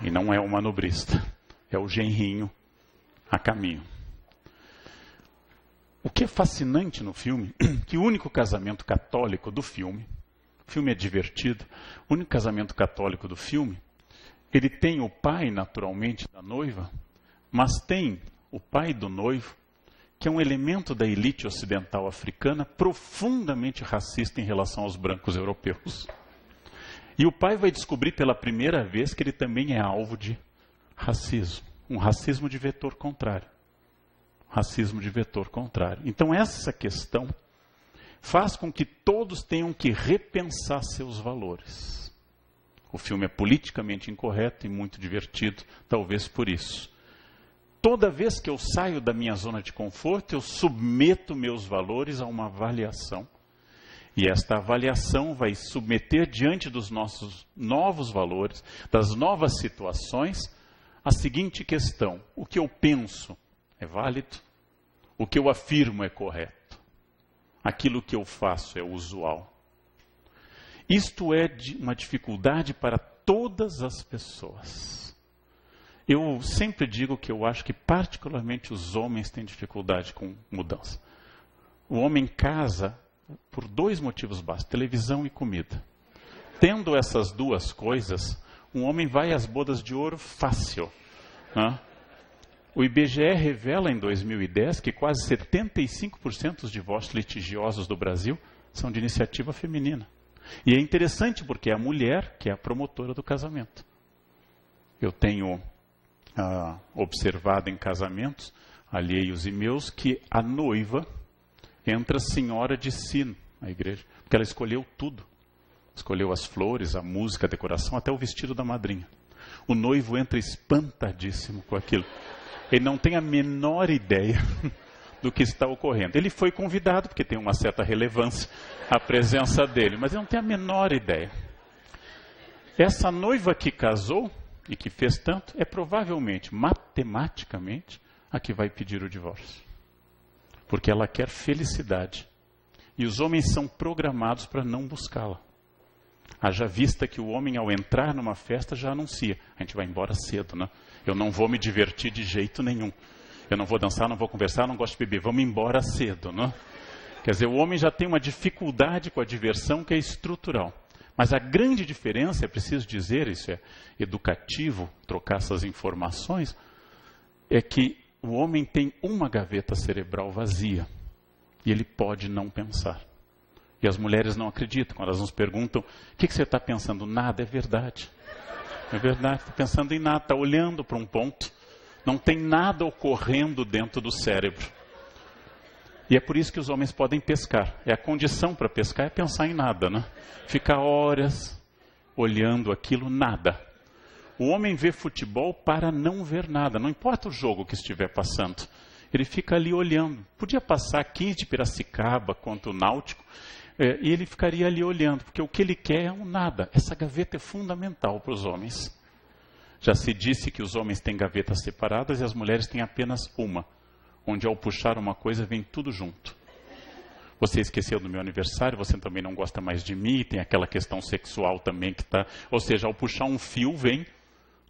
E não é uma nobrista, é o genrinho a caminho. O que é fascinante no filme, que o único casamento católico do filme, o filme é divertido, o único casamento católico do filme, ele tem o pai, naturalmente, da noiva, mas tem o pai do noivo, que é um elemento da elite ocidental africana profundamente racista em relação aos brancos europeus. E o pai vai descobrir pela primeira vez que ele também é alvo de racismo, um racismo de vetor contrário. Racismo de vetor contrário. Então essa questão faz com que todos tenham que repensar seus valores. O filme é politicamente incorreto e muito divertido, talvez por isso. Toda vez que eu saio da minha zona de conforto, eu submeto meus valores a uma avaliação. E esta avaliação vai submeter diante dos nossos novos valores, das novas situações, a seguinte questão: o que eu penso é válido? O que eu afirmo é correto? Aquilo que eu faço é usual? Isto é uma dificuldade para todas as pessoas. Eu sempre digo que eu acho que particularmente os homens têm dificuldade com mudança. O homem casa por 2 motivos básicos: televisão e comida. Tendo essas duas coisas, um homem vai às bodas de ouro fácil, né? O IBGE revela em 2010 que quase 75% dos divórcios litigiosos do Brasil são de iniciativa feminina. E é interessante porque é a mulher que é a promotora do casamento. Eu tenho observado em casamentos alheios e meus que a noiva entra senhora de si na igreja, porque ela escolheu tudo. Escolheu as flores, a música, a decoração, até o vestido da madrinha. O noivo entra espantadíssimo com aquilo. Ele não tem a menor ideia do que está ocorrendo. Ele foi convidado, porque tem uma certa relevância a presença dele, mas ele não tem a menor ideia. Essa noiva que casou e que fez tanto, é provavelmente, matematicamente, a que vai pedir o divórcio. Porque ela quer felicidade. E os homens são programados para não buscá-la. Haja vista que o homem, ao entrar numa festa, já anuncia: a gente vai embora cedo, né? Eu não vou me divertir de jeito nenhum. Eu não vou dançar, não vou conversar, não gosto de beber. Vamos embora cedo, né? Quer dizer, o homem já tem uma dificuldade com a diversão que é estrutural. Mas a grande diferença, é preciso dizer, isso é educativo, trocar essas informações, é que o homem tem uma gaveta cerebral vazia. E ele pode não pensar. E as mulheres não acreditam. Quando elas nos perguntam: o que você está pensando? Nada, é verdade. É verdade, está pensando em nada, está olhando para um ponto. Não tem nada ocorrendo dentro do cérebro. E é por isso que os homens podem pescar. É a condição para pescar é pensar em nada, né? Ficar horas olhando aquilo, nada. O homem vê futebol para não ver nada. Não importa o jogo que estiver passando. Ele fica ali olhando. Podia passar 15 de Piracicaba contra o Náutico. E ele ficaria ali olhando, porque o que ele quer é um nada. Essa gaveta é fundamental para os homens. Já se disse que os homens têm gavetas separadas e as mulheres têm apenas uma, onde ao puxar uma coisa vem tudo junto. Você esqueceu do meu aniversário, você também não gosta mais de mim, tem aquela questão sexual também que está... Ou seja, ao puxar um fio vem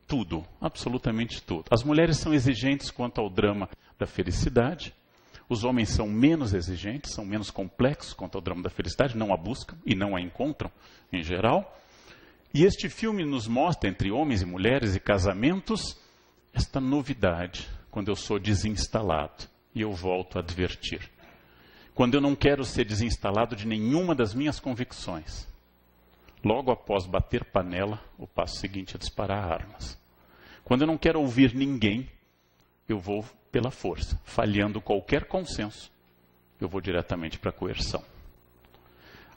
tudo, absolutamente tudo. As mulheres são exigentes quanto ao drama da felicidade. Os homens são menos exigentes, são menos complexos quanto ao drama da felicidade, não a buscam e não a encontram, em geral. E este filme nos mostra, entre homens e mulheres e casamentos, esta novidade, quando eu sou desinstalado. E eu volto a advertir. Quando eu não quero ser desinstalado de nenhuma das minhas convicções. Logo após bater panela, o passo seguinte é disparar armas. Quando eu não quero ouvir ninguém, eu vou pela força, falhando qualquer consenso, eu vou diretamente para a coerção.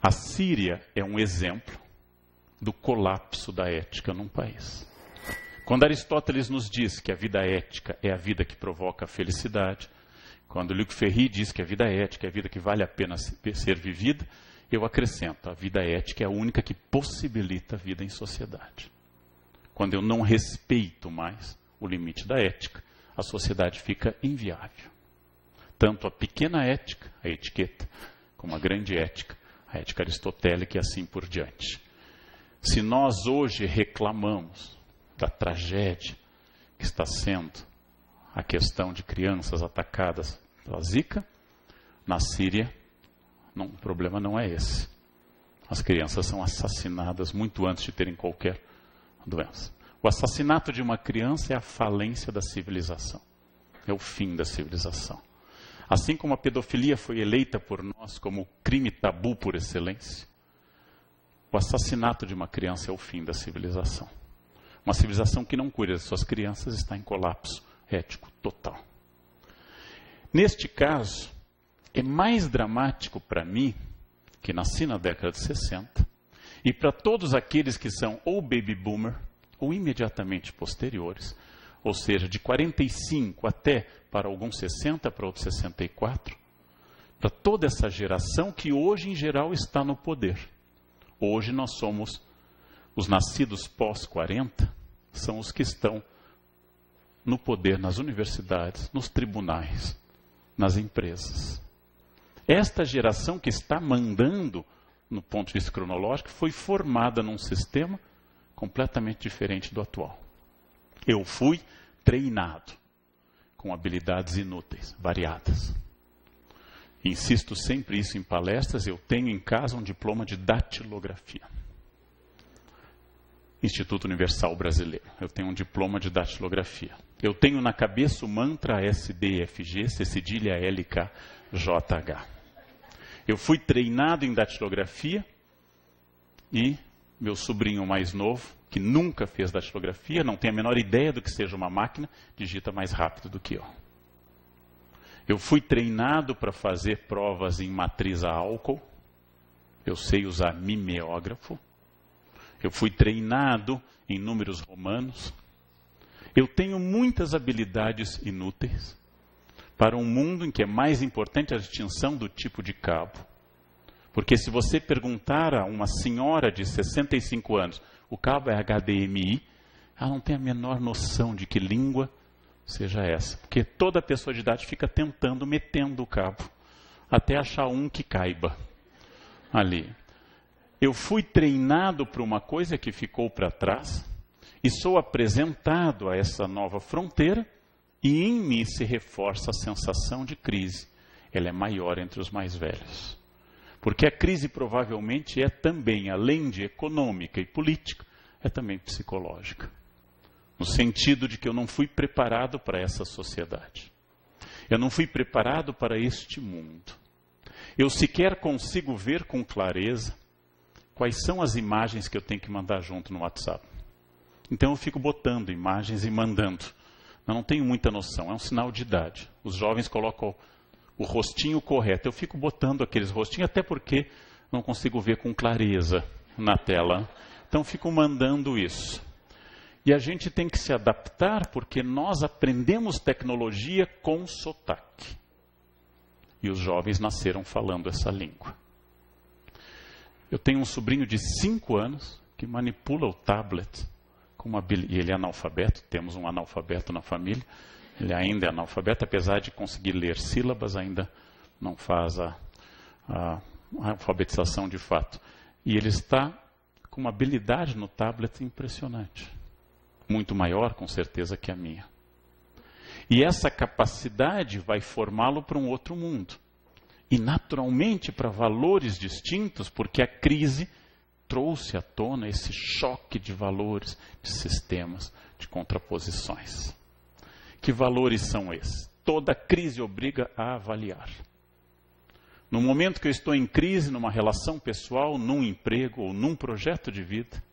A Síria é um exemplo do colapso da ética num país. Quando Aristóteles nos diz que a vida ética é a vida que provoca a felicidade, quando Luc Ferry diz que a vida ética é a vida que vale a pena ser vivida, eu acrescento: a vida ética é a única que possibilita a vida em sociedade. Quando eu não respeito mais o limite da ética, a sociedade fica inviável. Tanto a pequena ética, a etiqueta, como a grande ética, a ética aristotélica e assim por diante. Se nós hoje reclamamos da tragédia que está sendo a questão de crianças atacadas pela Zika, na Síria, o problema não é esse. As crianças são assassinadas muito antes de terem qualquer doença. O assassinato de uma criança é a falência da civilização. É o fim da civilização. Assim como a pedofilia foi eleita por nós como crime tabu por excelência, o assassinato de uma criança é o fim da civilização. Uma civilização que não cuida de suas crianças está em colapso ético total. Neste caso, é mais dramático para mim, que nasci na década de 60, e para todos aqueles que são ou baby boomer, ou imediatamente posteriores, ou seja, de 45 até, para alguns 60, para outros 64, para toda essa geração que hoje, em geral, está no poder. Hoje nós somos, os nascidos pós-40, são os que estão no poder nas universidades, nos tribunais, nas empresas. Esta geração que está mandando, no ponto de vista cronológico, foi formada num sistema completamente diferente do atual. Eu fui treinado com habilidades inúteis, variadas. Insisto sempre isso em palestras, eu tenho em casa um diploma de datilografia. Instituto Universal Brasileiro. Eu tenho um diploma de datilografia. Eu tenho na cabeça o mantra SDFG, C cedilha LKJH. Eu fui treinado em datilografia e meu sobrinho mais novo, que nunca fez datilografia, não tem a menor ideia do que seja uma máquina, digita mais rápido do que eu. Eu fui treinado para fazer provas em matriz a álcool. Eu sei usar mimeógrafo. Eu fui treinado em números romanos. Eu tenho muitas habilidades inúteis para um mundo em que é mais importante a distinção do tipo de cabo. Porque se você perguntar a uma senhora de 65 anos, o cabo é HDMI, ela não tem a menor noção de que língua seja essa. Porque toda pessoa de idade fica tentando, metendo o cabo, até achar um que caiba ali. Eu fui treinado para uma coisa que ficou para trás e sou apresentado a essa nova fronteira e em mim se reforça a sensação de crise. Ela é maior entre os mais velhos. Porque a crise provavelmente é também, além de econômica e política, é também psicológica. No sentido de que eu não fui preparado para essa sociedade. Eu não fui preparado para este mundo. Eu sequer consigo ver com clareza quais são as imagens que eu tenho que mandar junto no WhatsApp. Então eu fico botando imagens e mandando. Eu não tenho muita noção, é um sinal de idade. Os jovens colocam o rostinho correto. Eu fico botando aqueles rostinhos, até porque não consigo ver com clareza na tela. Então fico mandando isso. E a gente tem que se adaptar, porque nós aprendemos tecnologia com sotaque. E os jovens nasceram falando essa língua. Eu tenho um sobrinho de 5 anos que manipula o tablet com uma habilidade. E ele é analfabeto, temos um analfabeto na família. Ele ainda é analfabeto, apesar de conseguir ler sílabas, ainda não faz a alfabetização de fato. E ele está com uma habilidade no tablet impressionante. Muito maior, com certeza, que a minha. E essa capacidade vai formá-lo para um outro mundo. E, naturalmente, para valores distintos, porque a crise trouxe à tona esse choque de valores, de sistemas, de contraposições. Que valores são esses? Toda crise obriga a avaliar. No momento que eu estou em crise, numa relação pessoal, num emprego ou num projeto de vida,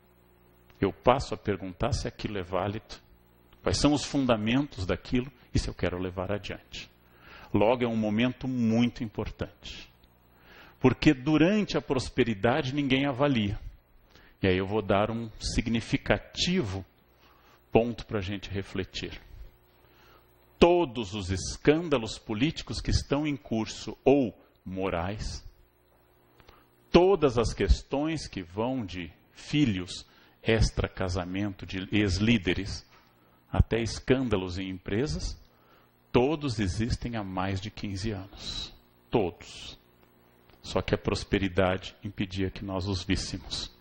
eu passo a perguntar se aquilo é válido, quais são os fundamentos daquilo e se eu quero levar adiante. Logo, é um momento muito importante. Porque durante a prosperidade ninguém avalia. E aí eu vou dar um significativo ponto para a gente refletir. Todos os escândalos políticos que estão em curso ou morais, todas as questões que vão de filhos, extra-casamento de ex-líderes, até escândalos em empresas, todos existem há mais de 15 anos. Todos. Só que a prosperidade impedia que nós os víssemos.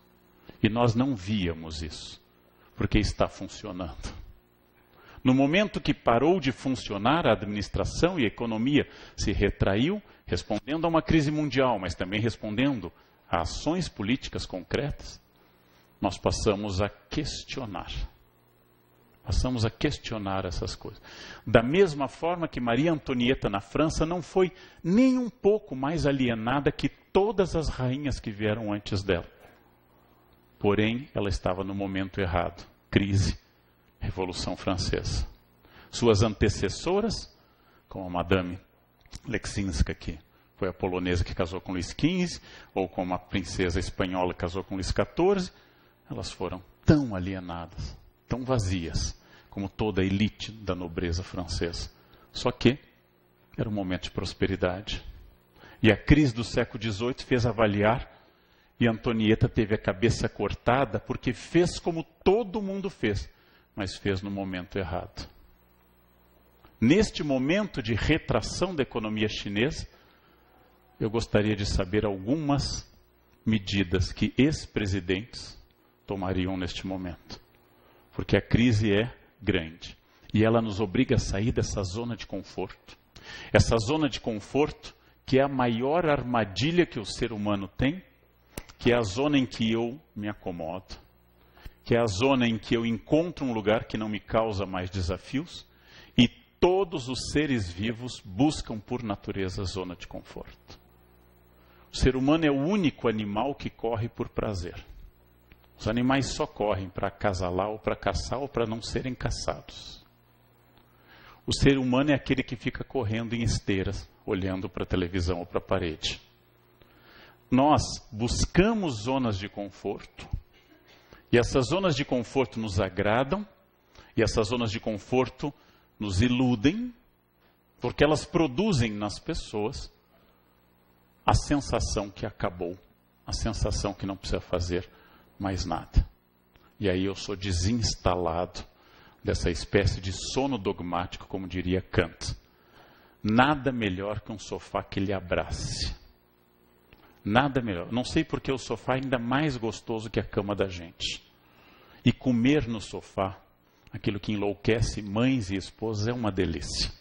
E nós não víamos isso, porque está funcionando. No momento que parou de funcionar, a administração e a economia se retraiu, respondendo a uma crise mundial, mas também respondendo a ações políticas concretas, nós passamos a questionar. Passamos a questionar essas coisas. Da mesma forma que Maria Antonieta na França não foi nem um pouco mais alienada que todas as rainhas que vieram antes dela. Porém, ela estava no momento errado. Crise, Revolução Francesa. Suas antecessoras, como a Madame Leszczyńska, que foi a polonesa que casou com Luís XV, ou como a princesa espanhola que casou com Luís XIV, elas foram tão alienadas, tão vazias, como toda a elite da nobreza francesa. Só que era um momento de prosperidade. E a crise do século XVIII fez avaliar, e Antonieta teve a cabeça cortada porque fez como todo mundo fez, mas fez no momento errado. Neste momento de retração da economia chinesa, eu gostaria de saber algumas medidas que ex-presidentes tomariam neste momento. Porque a crise é grande. E ela nos obriga a sair dessa zona de conforto. Essa zona de conforto que é a maior armadilha que o ser humano tem, que é a zona em que eu me acomodo, que é a zona em que eu encontro um lugar que não me causa mais desafios, e todos os seres vivos buscam por natureza a zona de conforto. O ser humano é o único animal que corre por prazer. Os animais só correm para acasalar ou para caçar ou para não serem caçados. O ser humano é aquele que fica correndo em esteiras, olhando para a televisão ou para a parede. Nós buscamos zonas de conforto, e essas zonas de conforto nos agradam, e essas zonas de conforto nos iludem, porque elas produzem nas pessoas a sensação que acabou, a sensação que não precisa fazer mais nada. E aí eu sou desinstalado dessa espécie de sono dogmático, como diria Kant. Nada melhor que um sofá que lhe abrace. Nada melhor. Não sei porque o sofá é ainda mais gostoso que a cama da gente. E comer no sofá, aquilo que enlouquece mães e esposas, é uma delícia.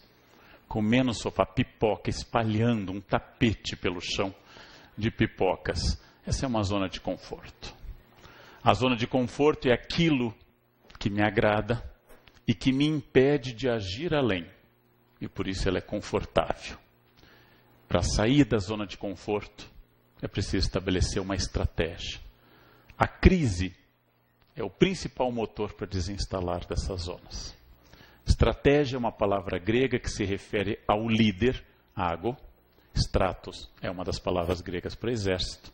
Comer no sofá, pipoca, espalhando um tapete pelo chão de pipocas. Essa é uma zona de conforto. A zona de conforto é aquilo que me agrada e que me impede de agir além. E por isso ela é confortável. Para sair da zona de conforto, é preciso estabelecer uma estratégia. A crise é o principal motor para desinstalar dessas zonas. Estratégia é uma palavra grega que se refere ao líder, ago. Stratos é uma das palavras gregas para exército.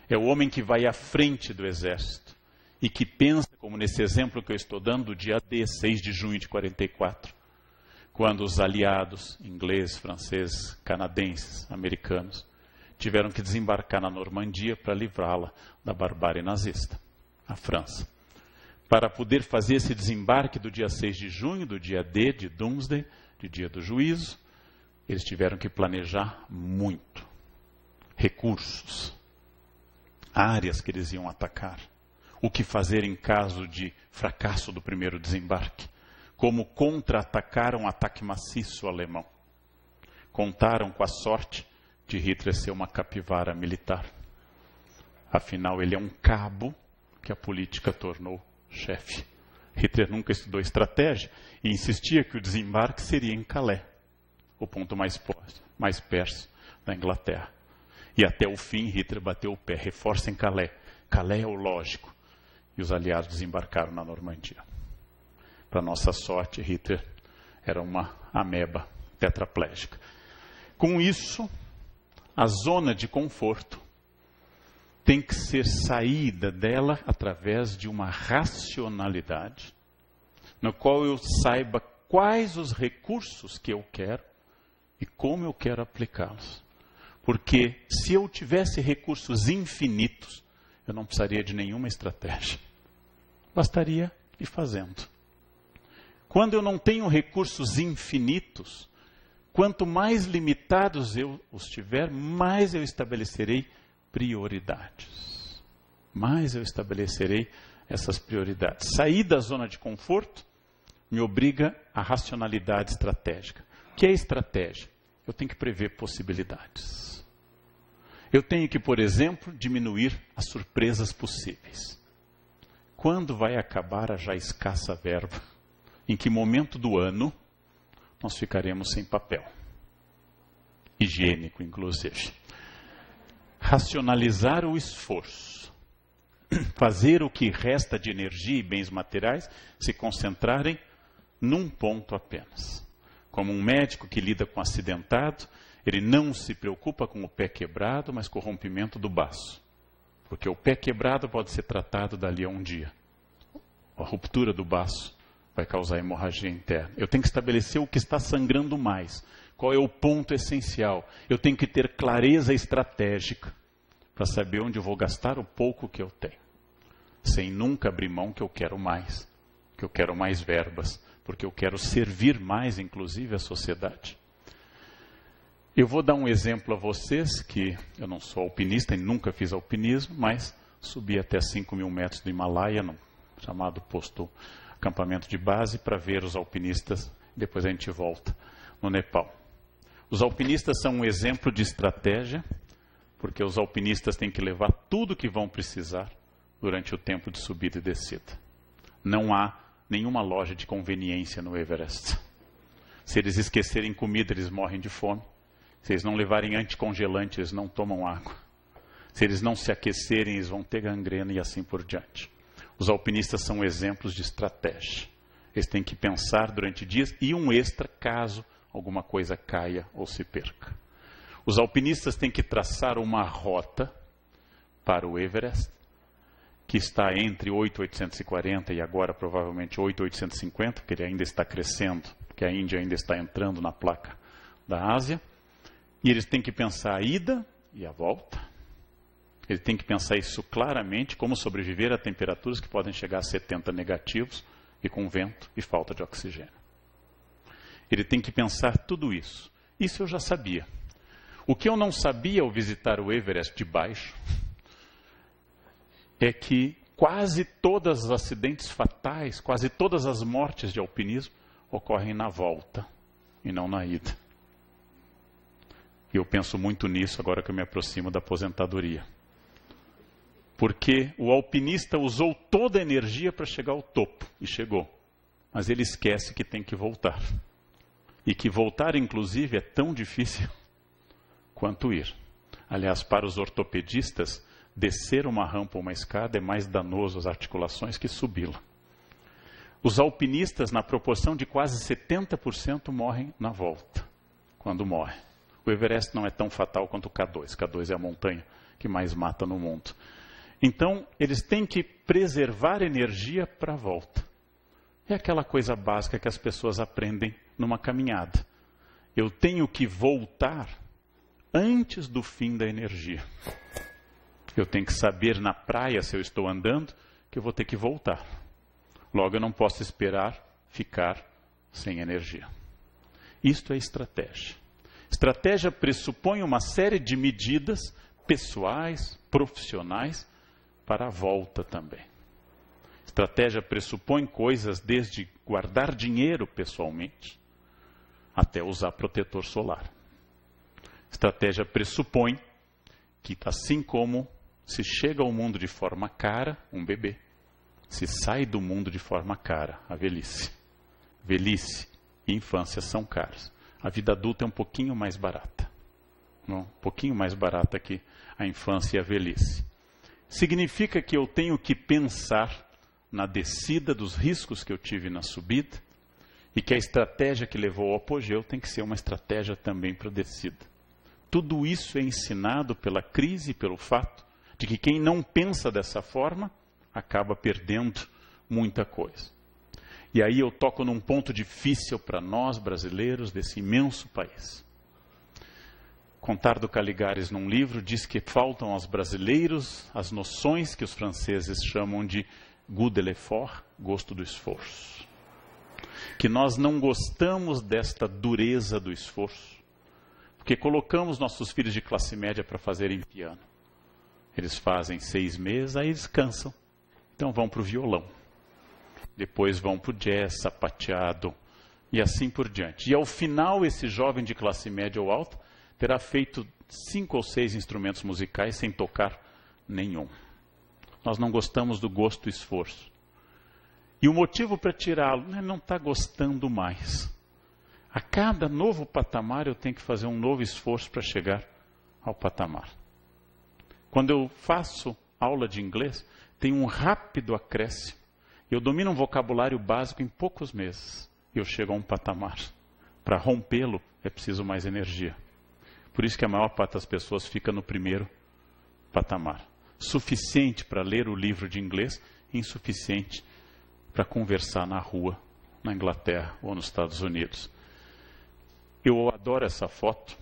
É o homem que vai à frente do exército e que pensa, como nesse exemplo que eu estou dando, do dia D, 6 de junho de 44, quando os aliados, ingleses, franceses, canadenses, americanos, tiveram que desembarcar na Normandia para livrá-la da barbárie nazista, a França. Para poder fazer esse desembarque do dia 6 de junho, do dia D, de Doomsday, de dia do juízo, eles tiveram que planejar muito. Recursos, áreas que eles iam atacar, o que fazer em caso de fracasso do primeiro desembarque, como contra-atacar um ataque maciço alemão. Contaram com a sorte de Hitler ser uma capivara militar. Afinal, ele é um cabo que a política tornou chefe. Hitler nunca estudou estratégia e insistia que o desembarque seria em Calais, o ponto mais perto da Inglaterra. E até o fim, Hitler bateu o pé, reforça em Calais. Calais é o lógico. E os aliados desembarcaram na Normandia. Para nossa sorte, Hitler era uma ameba tetraplégica. Com isso, a zona de conforto tem que ser saída dela através de uma racionalidade, no qual eu saiba quais os recursos que eu quero e como eu quero aplicá-los. Porque se eu tivesse recursos infinitos, eu não precisaria de nenhuma estratégia. Bastaria ir fazendo. Quando eu não tenho recursos infinitos, quanto mais limitados eu os tiver, mais eu estabelecerei prioridades. Mais eu estabelecerei essas prioridades. Sair da zona de conforto me obriga à racionalidade estratégica. O que é estratégia? Eu tenho que prever possibilidades. Eu tenho que, por exemplo, diminuir as surpresas possíveis. Quando vai acabar a já escassa verba? Em que momento do ano nós ficaremos sem papel? Higiênico, inclusive. Racionalizar o esforço. Fazer o que resta de energia e bens materiais se concentrarem num ponto apenas. Como um médico que lida com acidentado, ele não se preocupa com o pé quebrado, mas com o rompimento do baço. Porque o pé quebrado pode ser tratado dali a um dia. A ruptura do baço vai causar hemorragia interna. Eu tenho que estabelecer o que está sangrando mais. Qual é o ponto essencial? Eu tenho que ter clareza estratégica para saber onde eu vou gastar o pouco que eu tenho. Sem nunca abrir mão que eu quero mais. Que eu quero mais verbas. Porque eu quero servir mais, inclusive, a sociedade. Eu vou dar um exemplo a vocês, que eu não sou alpinista e nunca fiz alpinismo, mas subi até 5.000 metros do Himalaia, no chamado posto acampamento de base, para ver os alpinistas. Depois a gente volta no Nepal. Os alpinistas são um exemplo de estratégia, porque os alpinistas têm que levar tudo que vão precisar durante o tempo de subida e descida. Não há nenhuma loja de conveniência no Everest. Se eles esquecerem comida, eles morrem de fome. Se eles não levarem anticongelante, eles não tomam água. Se eles não se aquecerem, eles vão ter gangrena e assim por diante. Os alpinistas são exemplos de estratégia. Eles têm que pensar durante dias e um extra caso alguma coisa caia ou se perca. Os alpinistas têm que traçar uma rota para o Everest, que está entre 8.840 e agora provavelmente 8.850, porque ele ainda está crescendo, porque a Índia ainda está entrando na placa da Ásia. E eles têm que pensar a ida e a volta. Ele tem que pensar isso claramente, como sobreviver a temperaturas que podem chegar a 70 negativos e com vento e falta de oxigênio. Ele tem que pensar tudo isso. Isso eu já sabia. O que eu não sabia ao visitar o Everest de baixo é que quase todos os acidentes fatais, quase todas as mortes de alpinismo ocorrem na volta e não na ida. E eu penso muito nisso agora que eu me aproximo da aposentadoria. Porque o alpinista usou toda a energia para chegar ao topo, e chegou. Mas ele esquece que tem que voltar. E que voltar, inclusive, é tão difícil quanto ir. Aliás, para os ortopedistas, descer uma rampa ou uma escada é mais danoso às articulações que subi-la. Os alpinistas, na proporção de quase 70%, morrem na volta, quando morrem. O Everest não é tão fatal quanto o K2. K2 é a montanha que mais mata no mundo. Então, eles têm que preservar energia para a volta. É aquela coisa básica que as pessoas aprendem numa caminhada. Eu tenho que voltar antes do fim da energia. Eu tenho que saber na praia, se eu estou andando, que eu vou ter que voltar. Logo, eu não posso esperar ficar sem energia. Isto é estratégia. Estratégia pressupõe uma série de medidas pessoais, profissionais, para a volta também. Estratégia pressupõe coisas desde guardar dinheiro pessoalmente, até usar protetor solar. Estratégia pressupõe que, assim como se chega ao mundo de forma cara, um bebê, se sai do mundo de forma cara, a velhice. Velhice e infância são caros. A vida adulta é um pouquinho mais barata. Não? Um pouquinho mais barata que a infância e a velhice. Significa que eu tenho que pensar na descida dos riscos que eu tive na subida e que a estratégia que levou ao apogeu tem que ser uma estratégia também para a descida. Tudo isso é ensinado pela crise e pelo fato de que quem não pensa dessa forma acaba perdendo muita coisa. E aí eu toco num ponto difícil para nós brasileiros desse imenso país. Contardo Caligares, num livro, diz que faltam aos brasileiros as noções que os franceses chamam de goût de l'effort, gosto do esforço. Que nós não gostamos desta dureza do esforço, porque colocamos nossos filhos de classe média para fazerem piano. Eles fazem 6 meses, aí eles cansam. Então vão para o violão. Depois vão para o jazz, sapateado, e assim por diante. E ao final, esse jovem de classe média ou alta terá feito 5 ou 6 instrumentos musicais sem tocar nenhum. Nós não gostamos do gosto do esforço. E o motivo para tirá-lo é não estar gostando mais. A cada novo patamar eu tenho que fazer um novo esforço para chegar ao patamar. Quando eu faço aula de inglês, tem um rápido acréscimo. Eu domino um vocabulário básico em poucos meses. Eu chego a um patamar. Para rompê-lo é preciso mais energia. Por isso que a maior parte das pessoas fica no primeiro patamar. Suficiente para ler o livro de inglês, insuficiente para conversar na rua, na Inglaterra ou nos Estados Unidos. Eu adoro essa foto,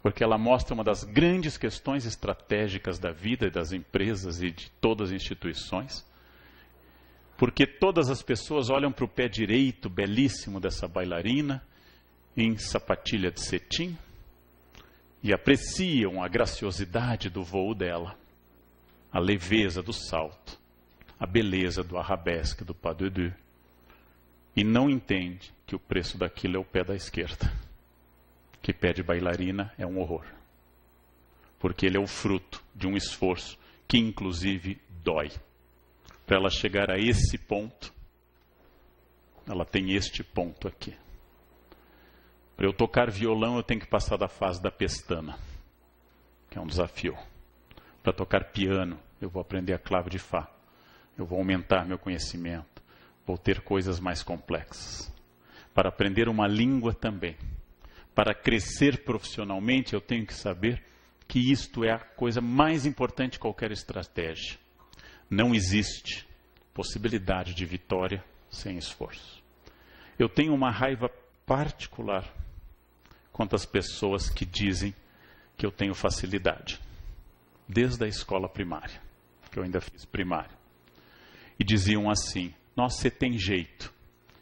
porque ela mostra uma das grandes questões estratégicas da vida e das empresas e de todas as instituições. Porque todas as pessoas olham para o pé direito, belíssimo dessa bailarina, em sapatilha de cetim, e apreciam a graciosidade do voo dela, a leveza do salto, a beleza do arabesque, do pas de deux, e não entende que o preço daquilo é o pé da esquerda, que pé de bailarina é um horror, porque ele é o fruto de um esforço que inclusive dói. Para ela chegar a esse ponto, ela tem este ponto aqui. Para eu tocar violão, eu tenho que passar da fase da pestana, que é um desafio. Para tocar piano, eu vou aprender a clave de Fá. Eu vou aumentar meu conhecimento. Vou ter coisas mais complexas. Para aprender uma língua também. Para crescer profissionalmente, eu tenho que saber que isto é a coisa mais importante de qualquer estratégia. Não existe possibilidade de vitória sem esforço. Eu tenho uma raiva particular quanto às pessoas que dizem que eu tenho facilidade. Desde a escola primária, que eu ainda fiz primária. E diziam assim, nossa, você tem jeito.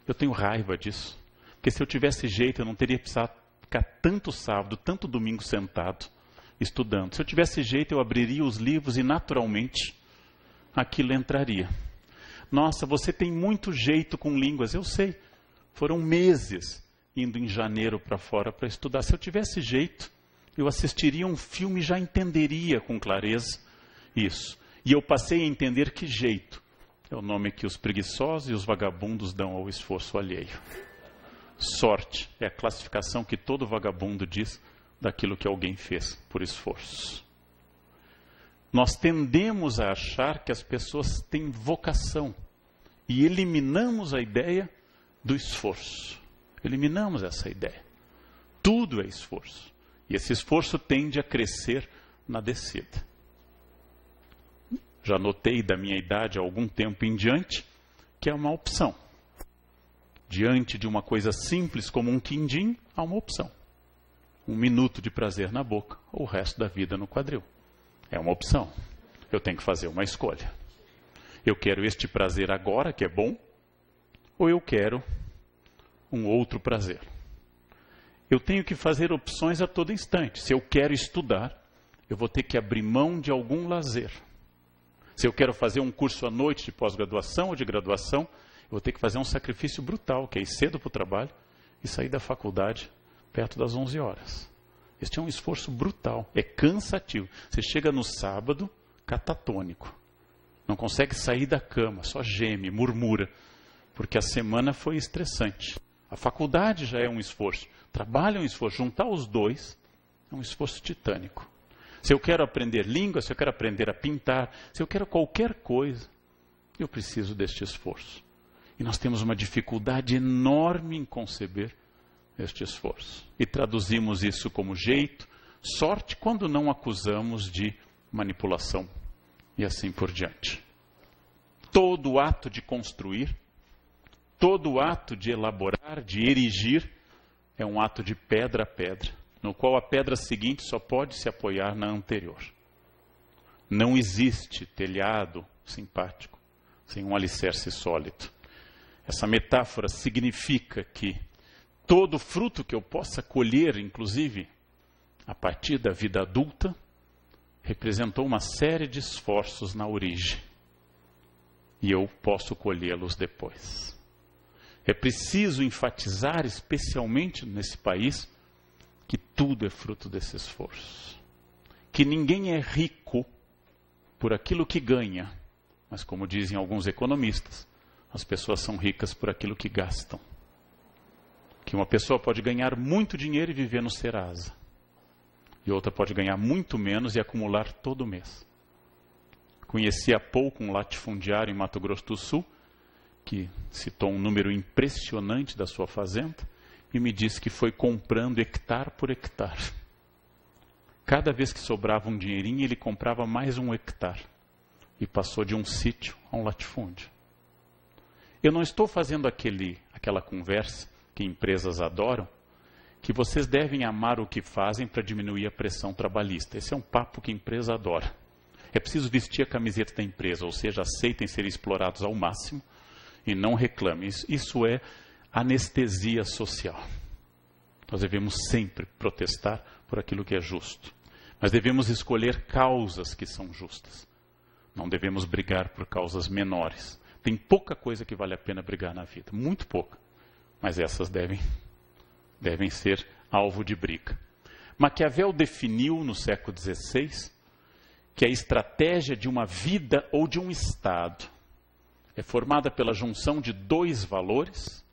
Eu tenho raiva disso. Porque se eu tivesse jeito, eu não teria precisado ficar tanto sábado, tanto domingo sentado, estudando. Se eu tivesse jeito, eu abriria os livros e naturalmente aquilo entraria. Nossa, você tem muito jeito com línguas. Eu sei, foram meses indo em janeiro para fora para estudar. Se eu tivesse jeito, eu assistiria um filme e já entenderia com clareza isso. E eu passei a entender que jeito é o nome que os preguiçosos e os vagabundos dão ao esforço alheio. Sorte é a classificação que todo vagabundo diz daquilo que alguém fez por esforço. Nós tendemos a achar que as pessoas têm vocação e eliminamos a ideia do esforço. Eliminamos essa ideia. Tudo é esforço. E esse esforço tende a crescer na descida. Já notei da minha idade há algum tempo em diante que é uma opção. Diante de uma coisa simples como um quindim, há uma opção. 1 minuto de prazer na boca ou o resto da vida no quadril. É uma opção. Eu tenho que fazer uma escolha. Eu quero este prazer agora, que é bom, ou eu quero um outro prazer. Eu tenho que fazer opções a todo instante. Se eu quero estudar, eu vou ter que abrir mão de algum lazer. Se eu quero fazer um curso à noite de pós-graduação ou de graduação, eu vou ter que fazer um sacrifício brutal, que é ir cedo para o trabalho e sair da faculdade perto das 11 horas. Este é um esforço brutal, é cansativo. Você chega no sábado, catatônico. Não consegue sair da cama, só geme, murmura, porque a semana foi estressante. A faculdade já é um esforço, trabalho é um esforço, juntar os dois é um esforço titânico. Se eu quero aprender língua, se eu quero aprender a pintar, se eu quero qualquer coisa, eu preciso deste esforço. E nós temos uma dificuldade enorme em conceber este esforço. E traduzimos isso como jeito, sorte, quando não acusamos de manipulação. E assim por diante. Todo ato de construir, todo ato de elaborar, de erigir, é um ato de pedra a pedra, no qual a pedra seguinte só pode se apoiar na anterior. Não existe telhado simpático sem um alicerce sólido. Essa metáfora significa que todo fruto que eu possa colher, inclusive a partir da vida adulta, representou uma série de esforços na origem. E eu posso colhê-los depois. É preciso enfatizar, especialmente nesse país, que tudo é fruto desse esforço. Que ninguém é rico por aquilo que ganha, mas como dizem alguns economistas, as pessoas são ricas por aquilo que gastam. Que uma pessoa pode ganhar muito dinheiro e viver no Serasa. E outra pode ganhar muito menos e acumular todo mês. Conheci há pouco um latifundiário em Mato Grosso do Sul, que citou um número impressionante da sua fazenda, e me disse que foi comprando hectare por hectare. Cada vez que sobrava um dinheirinho, ele comprava mais um hectare. E passou de um sítio a um latifúndio. Eu não estou fazendo aquela conversa que empresas adoram, que vocês devem amar o que fazem para diminuir a pressão trabalhista. Esse é um papo que a empresa adora. É preciso vestir a camiseta da empresa, ou seja, aceitem ser explorados ao máximo e não reclamem. Isso é anestesia social. Nós devemos sempre protestar por aquilo que é justo. Mas devemos escolher causas que são justas. Não devemos brigar por causas menores. Tem pouca coisa que vale a pena brigar na vida, muito pouca. Mas essas devem ser alvo de briga. Maquiavel definiu no século XVI que a estratégia de uma vida ou de um Estado é formada pela junção de dois valores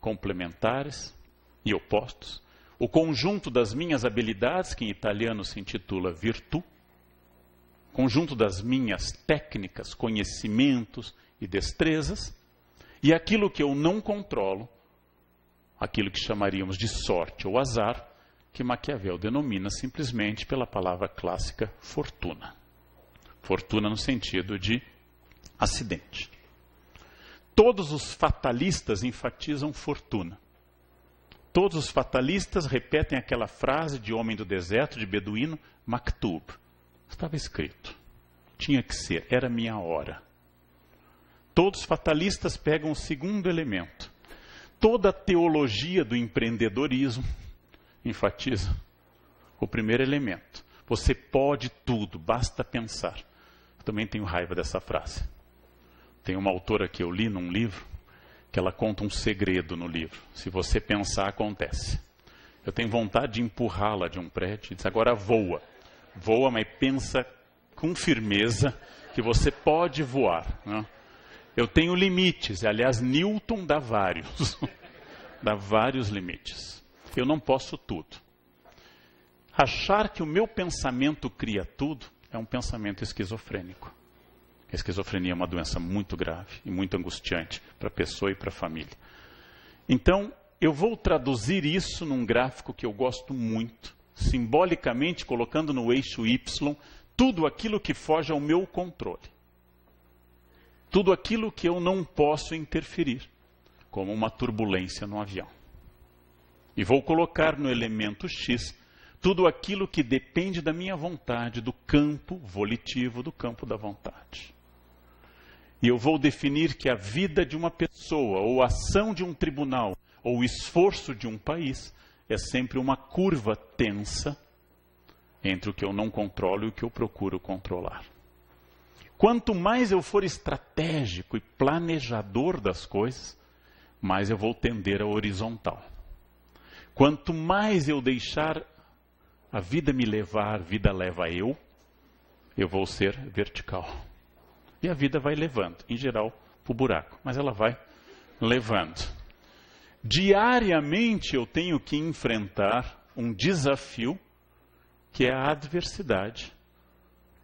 complementares e opostos. O conjunto das minhas habilidades, que em italiano se intitula virtù, conjunto das minhas técnicas, conhecimentos e destrezas, e aquilo que eu não controlo, aquilo que chamaríamos de sorte ou azar, que Maquiavel denomina simplesmente pela palavra clássica fortuna. Fortuna no sentido de acidente. Todos os fatalistas enfatizam fortuna. Todos os fatalistas repetem aquela frase de homem do deserto, de beduíno, maktub. Estava escrito. Tinha que ser, era minha hora. Todos os fatalistas pegam o segundo elemento. Toda a teologia do empreendedorismo enfatiza o primeiro elemento. Você pode tudo, basta pensar. Eu também tenho raiva dessa frase. Tem uma autora que eu li num livro, que ela conta um segredo no livro. Se você pensar, acontece. Eu tenho vontade de empurrá-la de um prédio e dizer, agora voa. Voa, mas pensa com firmeza que você pode voar. Né? Eu tenho limites. Aliás, Newton dá vários. Dá vários limites. Eu não posso tudo. Achar que o meu pensamento cria tudo é um pensamento esquizofrênico. A esquizofrenia é uma doença muito grave e muito angustiante para a pessoa e para a família. Então, eu vou traduzir isso num gráfico que eu gosto muito, simbolicamente colocando no eixo Y tudo aquilo que foge ao meu controle. Tudo aquilo que eu não posso interferir, como uma turbulência no avião. E vou colocar no elemento X tudo aquilo que depende da minha vontade, do campo volitivo, do campo da vontade. E eu vou definir que a vida de uma pessoa, ou a ação de um tribunal, ou o esforço de um país, é sempre uma curva tensa entre o que eu não controlo e o que eu procuro controlar. Quanto mais eu for estratégico e planejador das coisas, mais eu vou tender à horizontal. Quanto mais eu deixar a vida me levar, a vida leva eu vou ser vertical. E a vida vai levando, em geral, para o buraco, mas ela vai levando. Diariamente eu tenho que enfrentar um desafio, que é a adversidade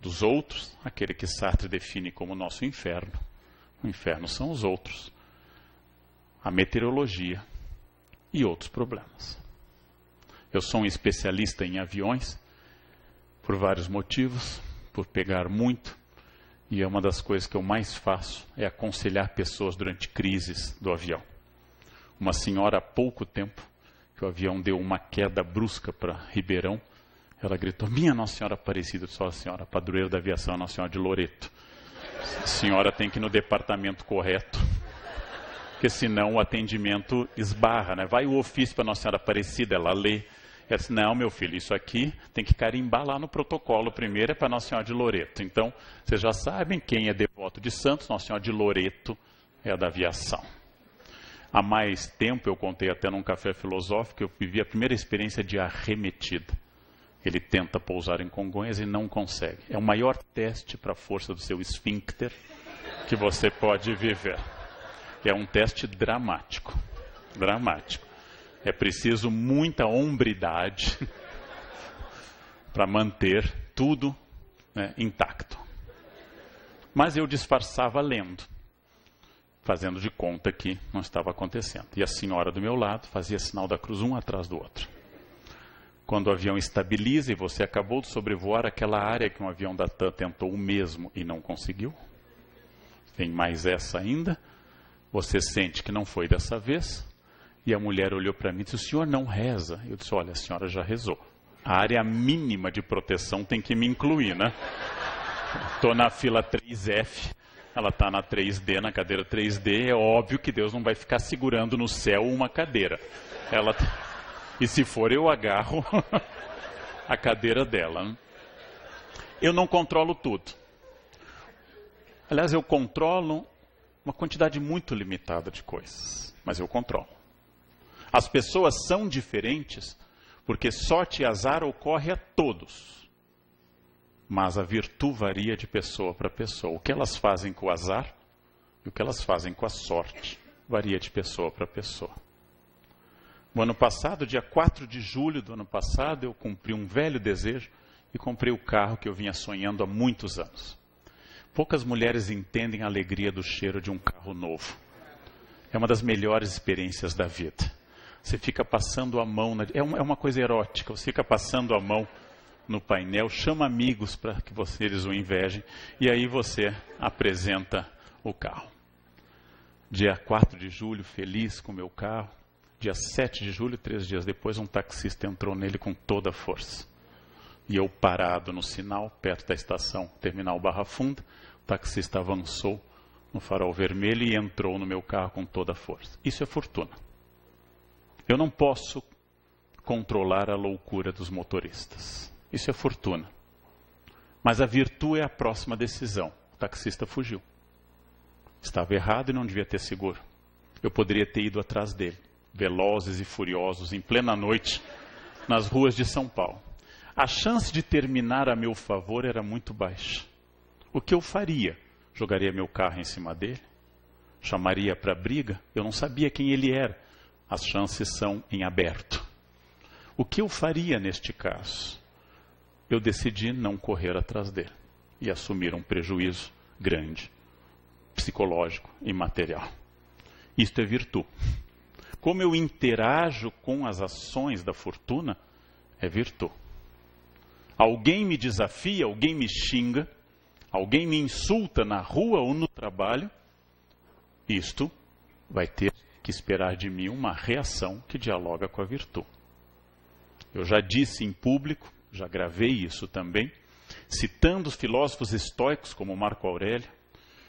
dos outros, aquele que Sartre define como nosso inferno. O inferno são os outros, a meteorologia e outros problemas. Eu sou um especialista em aviões, por vários motivos, por pegar muito, e é uma das coisas que eu mais faço, é aconselhar pessoas durante crises do avião. Uma senhora há pouco tempo, que o avião deu uma queda brusca para Ribeirão, ela gritou, minha Nossa Senhora Aparecida, só a senhora padroeira da aviação, Nossa Senhora de Loreto. A senhora tem que ir no departamento correto, porque senão o atendimento esbarra, né? Vai o ofício para Nossa Senhora Aparecida, ela lê. Ela disse, não, meu filho, isso aqui tem que carimbar lá no protocolo primeiro, é para Nossa Senhora de Loreto. Então, vocês já sabem quem é devoto de santos, Nossa Senhora de Loreto é a da aviação. Há mais tempo, eu contei até num café filosófico, eu vivi a primeira experiência de arremetida. Ele tenta pousar em Congonhas e não consegue. É o maior teste para a força do seu esfíncter que você pode viver. É um teste dramático. Dramático. É preciso muita hombridade para manter tudo, né, intacto. Mas eu disfarçava lendo, fazendo de conta que não estava acontecendo. E a senhora do meu lado fazia sinal da cruz um atrás do outro. Quando o avião estabiliza e você acabou de sobrevoar aquela área que um avião da TAM tentou o mesmo e não conseguiu, tem mais essa ainda, você sente que não foi dessa vez. E a mulher olhou para mim e disse, o senhor não reza? Eu disse, olha, a senhora já rezou. A área mínima de proteção tem que me incluir, né? Estou na fila 3F, ela está na 3D, na cadeira 3D, é óbvio que Deus não vai ficar segurando no céu uma cadeira. E se for, eu agarro a cadeira dela. Né? Eu não controlo tudo. Aliás, eu controlo uma quantidade muito limitada de coisas, mas eu controlo. As pessoas são diferentes porque sorte e azar ocorre a todos. Mas a virtude varia de pessoa para pessoa. O que elas fazem com o azar E o que elas fazem com a sorte varia de pessoa para pessoa. No ano passado, dia 4 de julho do ano passado, eu cumpri um velho desejo e comprei o carro que eu vinha sonhando há muitos anos. Poucas mulheres entendem a alegria do cheiro de um carro novo. É uma das melhores experiências da vida. Você fica passando a mão, é uma coisa erótica, você fica passando a mão no painel, chama amigos para que eles o invejem, e aí você apresenta o carro. Dia 4 de julho, feliz com o meu carro. Dia 7 de julho, 3 dias depois, um taxista entrou nele com toda a força. E eu parado no sinal, perto da estação Terminal Barra Funda, o taxista avançou no farol vermelho e entrou no meu carro com toda a força. Isso é fortuna. Eu não posso controlar a loucura dos motoristas. Isso é fortuna. Mas a virtude é a próxima decisão. O taxista fugiu. Estava errado e não devia ter seguro. Eu poderia ter ido atrás dele, velozes e furiosos, em plena noite, nas ruas de São Paulo. A chance de terminar a meu favor era muito baixa. O que eu faria? Jogaria meu carro em cima dele? Chamaria para briga? Eu não sabia quem ele era. As chances são em aberto. O que eu faria neste caso? Eu decidi não correr atrás dele e assumir um prejuízo grande, psicológico e material. Isto é virtude. Como eu interajo com as ações da fortuna, é virtude. Alguém me desafia, alguém me xinga, alguém me insulta na rua ou no trabalho, isto vai ter que esperar de mim uma reação que dialoga com a virtude. Eu já disse em público, já gravei isso também, citando os filósofos estoicos como Marco Aurélio,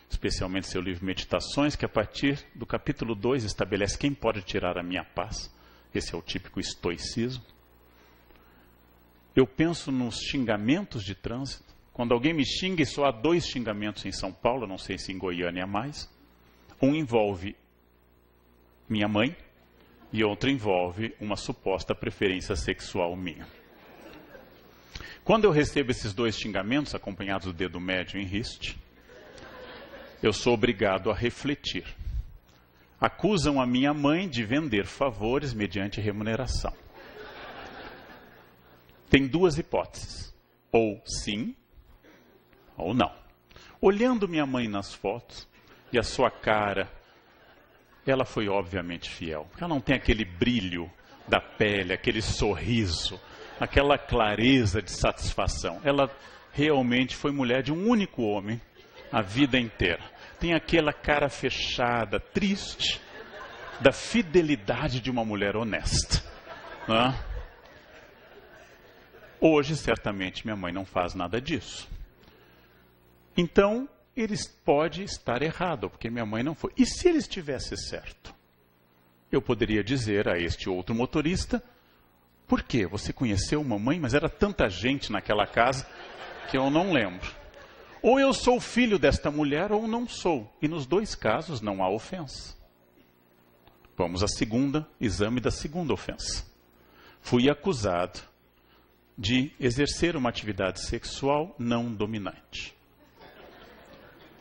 especialmente seu livro Meditações, que a partir do capítulo 2 estabelece quem pode tirar a minha paz. Esse é o típico estoicismo. Eu penso nos xingamentos de trânsito. Quando alguém me xinga, e só há 2 xingamentos em São Paulo, não sei se em Goiânia há mais. Um envolve minha mãe e outro envolve uma suposta preferência sexual minha. Quando eu recebo esses 2 xingamentos, acompanhados do dedo médio em riste, eu sou obrigado a refletir. Acusam a minha mãe de vender favores mediante remuneração. Tem 2 hipóteses. Ou sim, ou não. Olhando minha mãe nas fotos, e a sua cara, ela foi obviamente fiel. Porque ela não tem aquele brilho da pele, aquele sorriso, aquela clareza de satisfação. Ela realmente foi mulher de um único homem a vida inteira. Tem aquela cara fechada, triste, da fidelidade de uma mulher honesta. Né? Hoje, certamente, minha mãe não faz nada disso. Então, eles podem estar errados, porque minha mãe não foi. E se ele estivesse certo? Eu poderia dizer a este outro motorista, por quê? Você conheceu mamãe, mas era tanta gente naquela casa que eu não lembro. Ou eu sou filho desta mulher ou não sou. E nos 2 casos não há ofensa. Vamos ao exame da segunda ofensa. Fui acusado de exercer uma atividade sexual não dominante.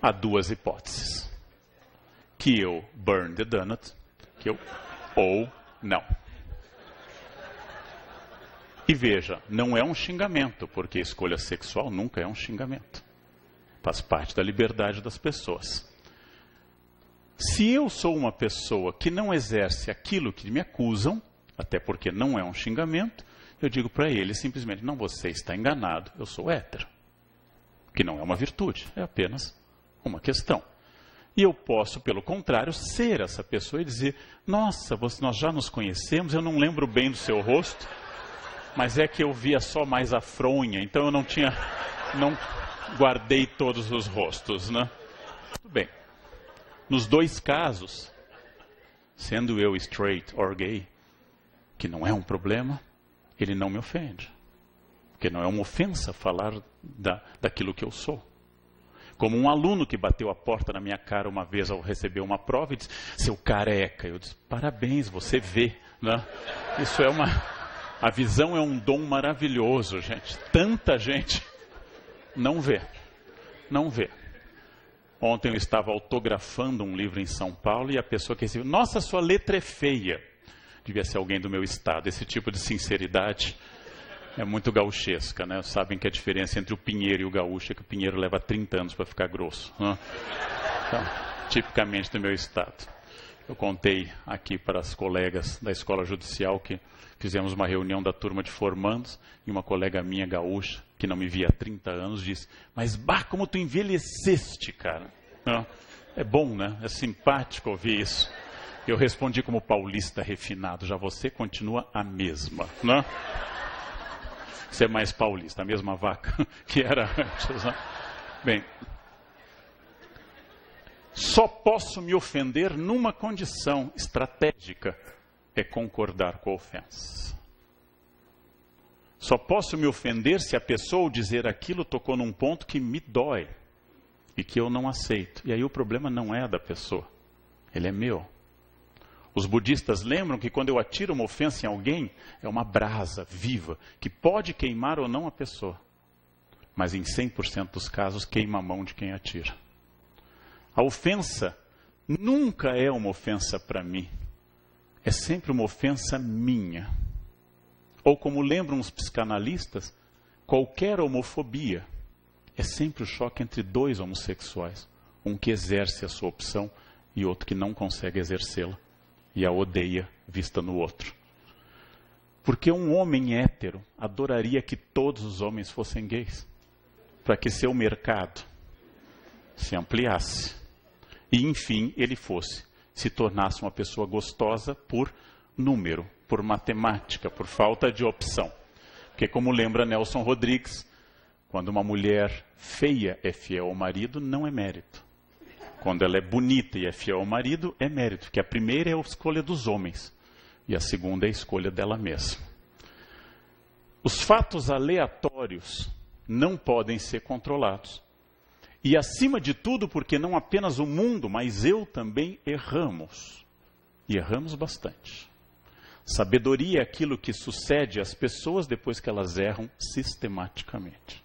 Há 2 hipóteses. Que eu burn the donut, ou não. E veja, não é um xingamento, porque a escolha sexual nunca é um xingamento. Faz parte da liberdade das pessoas. Se eu sou uma pessoa que não exerce aquilo que me acusam, até porque não é um xingamento, eu digo para ele simplesmente, não, você está enganado, eu sou hétero. Que não é uma virtude, é apenas uma questão. E eu posso, pelo contrário, ser essa pessoa e dizer, nossa, nós já nos conhecemos, eu não lembro bem do seu rosto, mas é que eu via só mais a fronha, então eu não guardei todos os rostos, né? Tudo bem. Nos 2 casos, sendo eu straight or gay, que não é um problema, ele não me ofende. Porque não é uma ofensa falar daquilo que eu sou. Como um aluno que bateu a porta na minha cara uma vez ao receber uma prova e disse, seu careca. Eu disse, parabéns, você vê. Né? Isso é a visão é um dom maravilhoso, gente. Tanta gente não vê. Não vê. Ontem eu estava autografando um livro em São Paulo e a pessoa que recebeu, nossa, sua letra é feia. Devia ser alguém do meu estado. Esse tipo de sinceridade é muito gauchesca, né? Sabem que a diferença entre o pinheiro e o gaúcho é que o pinheiro leva 30 anos para ficar grosso, né? Então, tipicamente do meu estado. Eu contei aqui para as colegas da escola judicial que fizemos uma reunião da turma de formandos e uma colega minha gaúcha, que não me via há 30 anos, disse, mas bah, como tu envelheceste, cara. É bom, né? É simpático ouvir isso. Eu respondi como paulista refinado, já você continua a mesma, né? Você é mais paulista, a mesma vaca que era antes, né? Bem, só posso me ofender numa condição estratégica, é concordar com a ofensa. Só posso me ofender se a pessoa ao dizer aquilo tocou num ponto que me dói e que eu não aceito. E aí o problema não é da pessoa, ele é meu. Os budistas lembram que quando eu atiro uma ofensa em alguém, é uma brasa viva, que pode queimar ou não a pessoa. Mas em 100% dos casos, queima a mão de quem atira. A ofensa nunca é uma ofensa para mim. É sempre uma ofensa minha. Ou como lembram os psicanalistas, qualquer homofobia é sempre o choque entre dois homossexuais. Um que exerce a sua opção e outro que não consegue exercê-la. E a odeia vista no outro. Porque um homem hétero adoraria que todos os homens fossem gays, para que seu mercado se ampliasse. E, enfim, ele se tornasse uma pessoa gostosa por número, por matemática, por falta de opção. Porque, como lembra Nelson Rodrigues, quando uma mulher feia é fiel ao marido, não é mérito. Quando ela é bonita e é fiel ao marido, é mérito, porque a primeira é a escolha dos homens e a segunda é a escolha dela mesma. Os fatos aleatórios não podem ser controlados. E acima de tudo, porque não apenas o mundo, mas eu também erramos. E erramos bastante. Sabedoria é aquilo que sucede às pessoas depois que elas erram sistematicamente.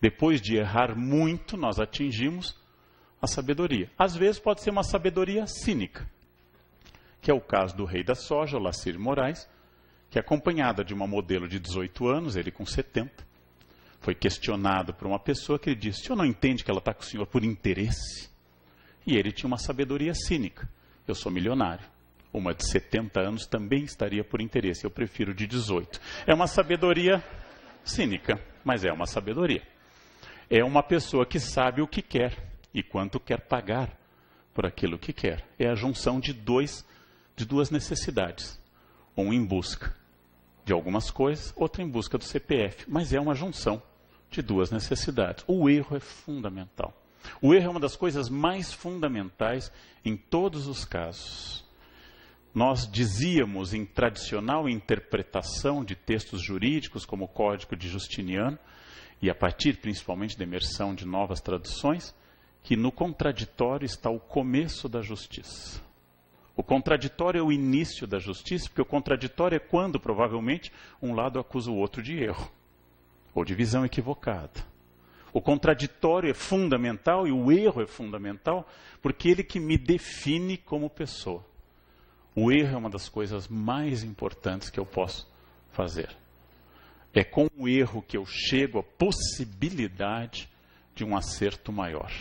Depois de errar muito, nós atingimos a sabedoria. Às vezes pode ser uma sabedoria cínica, que é o caso do rei da soja, Lacir Moraes, que acompanhada de uma modelo de 18 anos, ele com 70, foi questionado por uma pessoa que ele disse, o senhor não entende que ela está com o senhor por interesse? E ele tinha uma sabedoria cínica, eu sou milionário, uma de 70 anos também estaria por interesse, eu prefiro de 18. É uma sabedoria cínica, mas é uma sabedoria. É uma pessoa que sabe o que quer e quanto quer pagar por aquilo que quer. É a junção de duas necessidades. Um em busca de algumas coisas, outro em busca do CPF. Mas é uma junção de duas necessidades. O erro é fundamental. O erro é uma das coisas mais fundamentais em todos os casos. Nós dizíamos em tradicional interpretação de textos jurídicos, como o Código de Justiniano, e a partir principalmente da imersão de novas traduções, que no contraditório está o começo da justiça. O contraditório é o início da justiça, porque o contraditório é quando, provavelmente, um lado acusa o outro de erro, ou de visão equivocada. O contraditório é fundamental e o erro é fundamental, porque ele que me define como pessoa. O erro é uma das coisas mais importantes que eu posso fazer. É com o erro que eu chego à possibilidade de um acerto maior.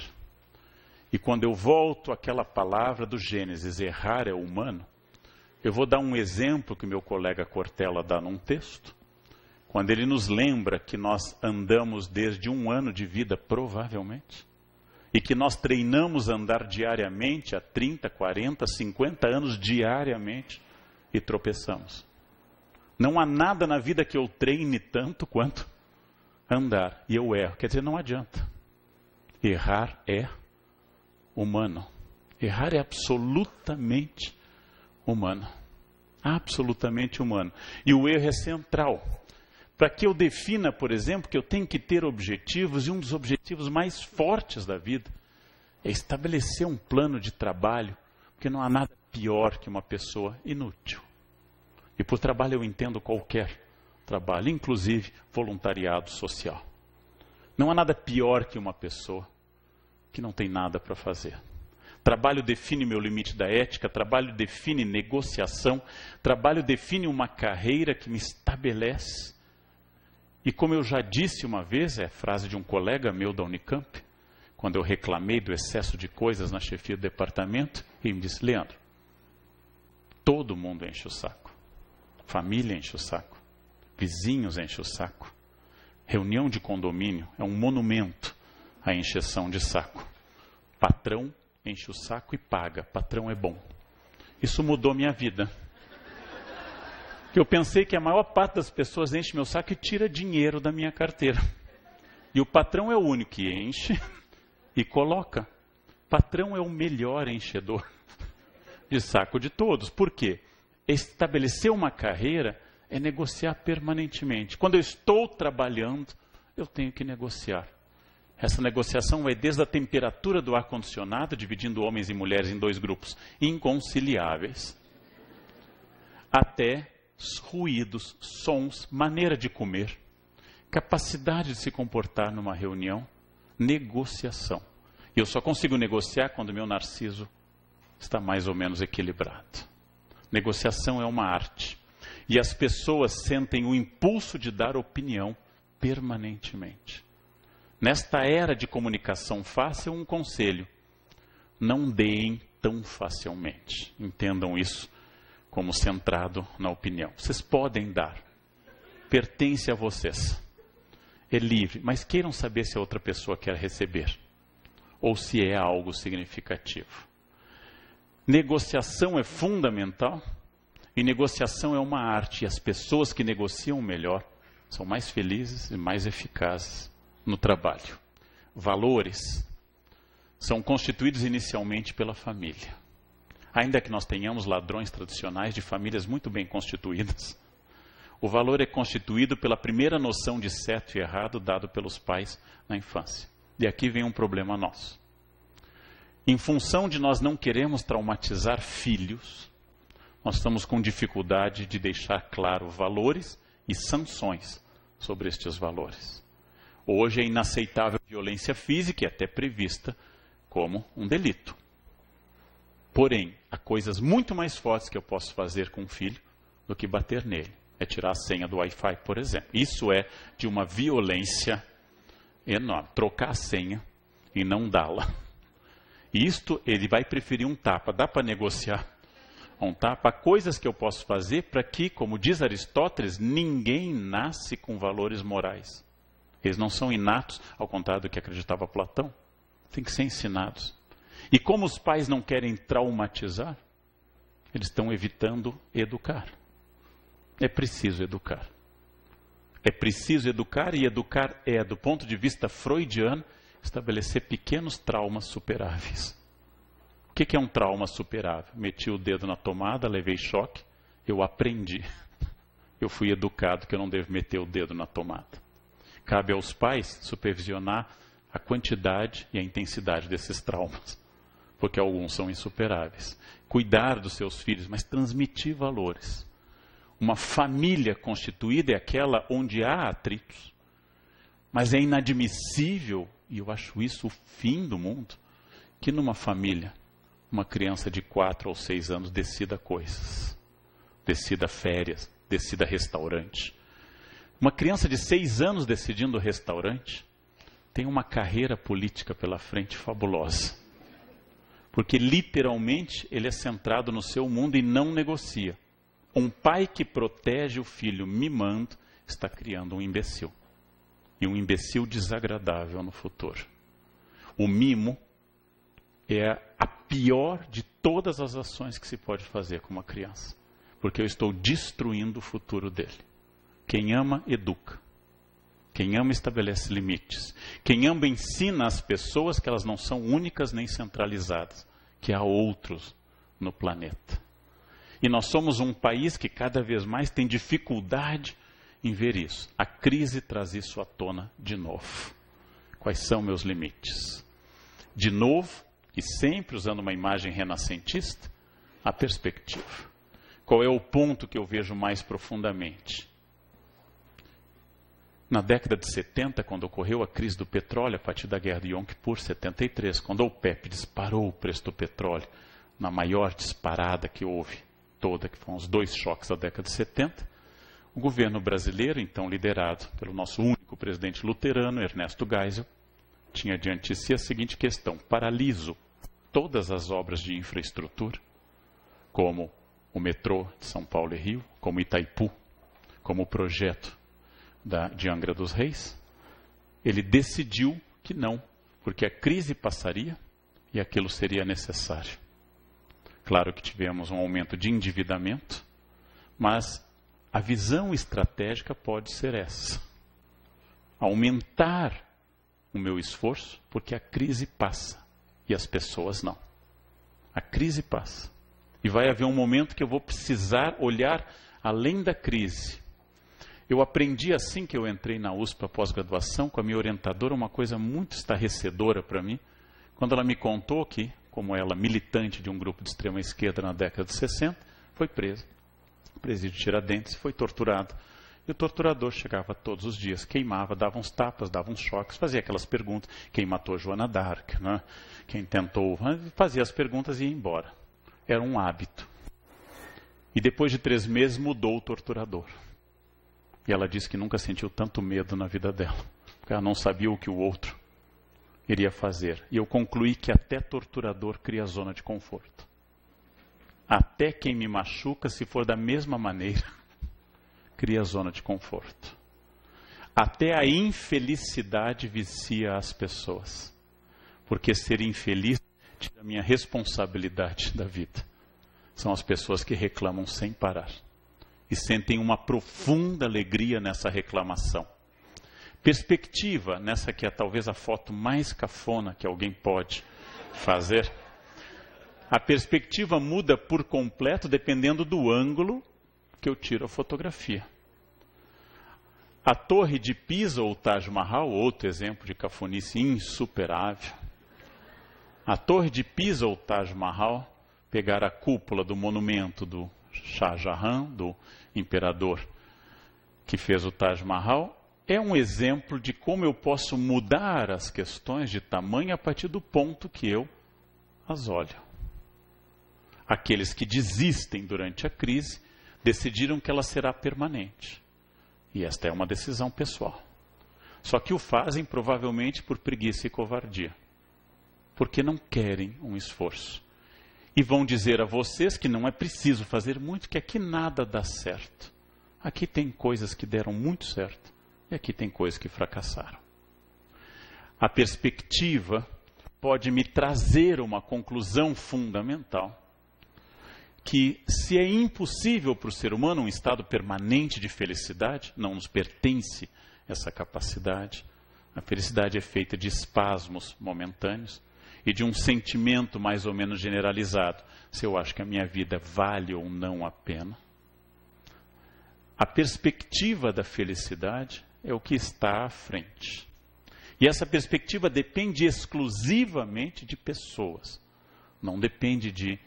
E quando eu volto àquela palavra do Gênesis, errar é humano, eu vou dar um exemplo que meu colega Cortella dá num texto, quando ele nos lembra que nós andamos desde 1 ano de vida, provavelmente, e que nós treinamos a andar diariamente há 30, 40, 50 anos diariamente e tropeçamos. Não há nada na vida que eu treine tanto quanto andar, e eu erro. Quer dizer, não adianta. Errar é humano. Errar é absolutamente humano. Absolutamente humano. E o erro é central. Para que eu defina, por exemplo, que eu tenho que ter objetivos, e um dos objetivos mais fortes da vida é estabelecer um plano de trabalho, porque não há nada pior que uma pessoa inútil. E por trabalho eu entendo qualquer trabalho, inclusive voluntariado social. Não há nada pior que uma pessoa que não tem nada para fazer. Trabalho define meu limite da ética, trabalho define negociação, trabalho define uma carreira que me estabelece. E como eu já disse uma vez, é a frase de um colega meu da Unicamp, quando eu reclamei do excesso de coisas na chefia do departamento, ele me disse: Leandro, todo mundo enche o saco. Família enche o saco. Vizinhos enche o saco. Reunião de condomínio é um monumento à encheção de saco. Patrão enche o saco e paga. Patrão é bom. Isso mudou minha vida. Eu pensei que a maior parte das pessoas enche meu saco e tira dinheiro da minha carteira. E o patrão é o único que enche e coloca. Patrão é o melhor enchedor de saco de todos. Por quê? Estabelecer uma carreira é negociar permanentemente. Quando eu estou trabalhando, eu tenho que negociar. Essa negociação vai desde a temperatura do ar-condicionado, dividindo homens e mulheres em dois grupos inconciliáveis, até ruídos, sons, maneira de comer, capacidade de se comportar numa reunião, negociação. E eu só consigo negociar quando meu narciso está mais ou menos equilibrado. Negociação é uma arte. E as pessoas sentem o impulso de dar opinião permanentemente. Nesta era de comunicação fácil, um conselho: não deem tão facilmente. Entendam isso como centrado na opinião. Vocês podem dar. Pertence a vocês. É livre, mas queiram saber se a outra pessoa quer receber. Ou se é algo significativo. Negociação é fundamental. E negociação é uma arte. E as pessoas que negociam melhor são mais felizes e mais eficazes no trabalho. Valores são constituídos inicialmente pela família. Ainda que nós tenhamos ladrões tradicionais de famílias muito bem constituídas, o valor é constituído pela primeira noção de certo e errado dado pelos pais na infância. E aqui vem um problema nosso. Em função de nós não queremos traumatizar filhos, nós estamos com dificuldade de deixar claro valores e sanções sobre estes valores. Hoje é inaceitável violência física e até prevista como um delito. Porém, há coisas muito mais fortes que eu posso fazer com um filho do que bater nele. É tirar a senha do Wi-Fi, por exemplo. Isso é de uma violência enorme. Trocar a senha e não dá-la. E isto, ele vai preferir um tapa. Dá para negociar um tapa? Há coisas que eu posso fazer para que, como diz Aristóteles, ninguém nasce com valores morais. Eles não são inatos, ao contrário do que acreditava Platão. Tem que ser ensinados. E como os pais não querem traumatizar, eles estão evitando educar. É preciso educar. É preciso educar, e educar é, do ponto de vista freudiano, estabelecer pequenos traumas superáveis. O que é um trauma superável? Meti o dedo na tomada, levei choque, eu aprendi. Eu fui educado que eu não devo meter o dedo na tomada. Cabe aos pais supervisionar a quantidade e a intensidade desses traumas, porque alguns são insuperáveis. Cuidar dos seus filhos, mas transmitir valores. Uma família constituída é aquela onde há atritos, mas é inadmissível, e eu acho isso o fim do mundo, que numa família, uma criança de 4 ou 6 anos decida coisas, decida férias, decida restaurante. Uma criança de 6 anos decidindo restaurante tem uma carreira política pela frente fabulosa. Porque literalmente ele é centrado no seu mundo e não negocia. Um pai que protege o filho mimando está criando um imbecil. E um imbecil desagradável no futuro. O mimo é a pior de todas as ações que se pode fazer com uma criança. Porque eu estou destruindo o futuro dele. Quem ama, educa. Quem ama, estabelece limites. Quem ama, ensina as pessoas que elas não são únicas nem centralizadas, que há outros no planeta. E nós somos um país que cada vez mais tem dificuldade em ver isso. A crise traz isso à tona de novo. Quais são meus limites? De novo, e sempre usando uma imagem renascentista, a perspectiva. Qual é o ponto que eu vejo mais profundamente? Na década de 70, quando ocorreu a crise do petróleo, a partir da guerra de Yom Kippur, 73, quando a OPEP disparou o preço do petróleo, na maior disparada que houve toda, que foram os 2 choques da década de 70, o governo brasileiro, então liderado pelo nosso único presidente luterano, Ernesto Geisel, tinha diante de si a seguinte questão: paraliso todas as obras de infraestrutura, como o metrô de São Paulo e Rio, como Itaipu, como o projeto de Angra dos Reis. Ele decidiu que não, porque a crise passaria e aquilo seria necessário. Claro que tivemos um aumento de endividamento, mas a visão estratégica pode ser essa: aumentar o meu esforço, porque a crise passa e as pessoas não. A crise passa. E vai haver um momento que eu vou precisar olhar além da crise. Eu aprendi assim que eu entrei na USP a pós-graduação com a minha orientadora uma coisa muito estarrecedora para mim, quando ela me contou que, como ela, militante de um grupo de extrema esquerda na década de 60, foi presa. Presídio de Tiradentes, foi torturado. E o torturador chegava todos os dias, queimava, dava uns tapas, dava uns choques, fazia aquelas perguntas: quem matou Joana d'Arc, né? Quem tentou, fazia as perguntas e ia embora. Era um hábito. E depois de 3 meses mudou o torturador. E ela disse que nunca sentiu tanto medo na vida dela, porque ela não sabia o que o outro iria fazer. E eu concluí que até torturador cria zona de conforto. Até quem me machuca, se for da mesma maneira, cria zona de conforto. Até a infelicidade vicia as pessoas. Porque ser infeliz tira a minha responsabilidade da vida. São as pessoas que reclamam sem parar. E sentem uma profunda alegria nessa reclamação. Perspectiva, nessa que é talvez a foto mais cafona que alguém pode fazer. A perspectiva muda por completo dependendo do ângulo que eu tiro a fotografia. A Torre de Pisa ou o Taj Mahal, outro exemplo de cafonice insuperável. A Torre de Pisa ou o Taj Mahal, pegar a cúpula do monumento do Shah Jahan, do imperador que fez o Taj Mahal, é um exemplo de como eu posso mudar as questões de tamanho a partir do ponto que eu as olho. Aqueles que desistem durante a crise decidiram que ela será permanente. E esta é uma decisão pessoal. Só que o fazem provavelmente por preguiça e covardia. Porque não querem um esforço. E vão dizer a vocês que não é preciso fazer muito, que aqui nada dá certo. Aqui tem coisas que deram muito certo e aqui tem coisas que fracassaram. A perspectiva pode me trazer uma conclusão fundamental, que se é impossível para o ser humano um estado permanente de felicidade, não nos pertence essa capacidade. A felicidade é feita de espasmos momentâneos e de um sentimento mais ou menos generalizado, se eu acho que a minha vida vale ou não a pena. A perspectiva da felicidade é o que está à frente. E essa perspectiva depende exclusivamente de pessoas. Não depende de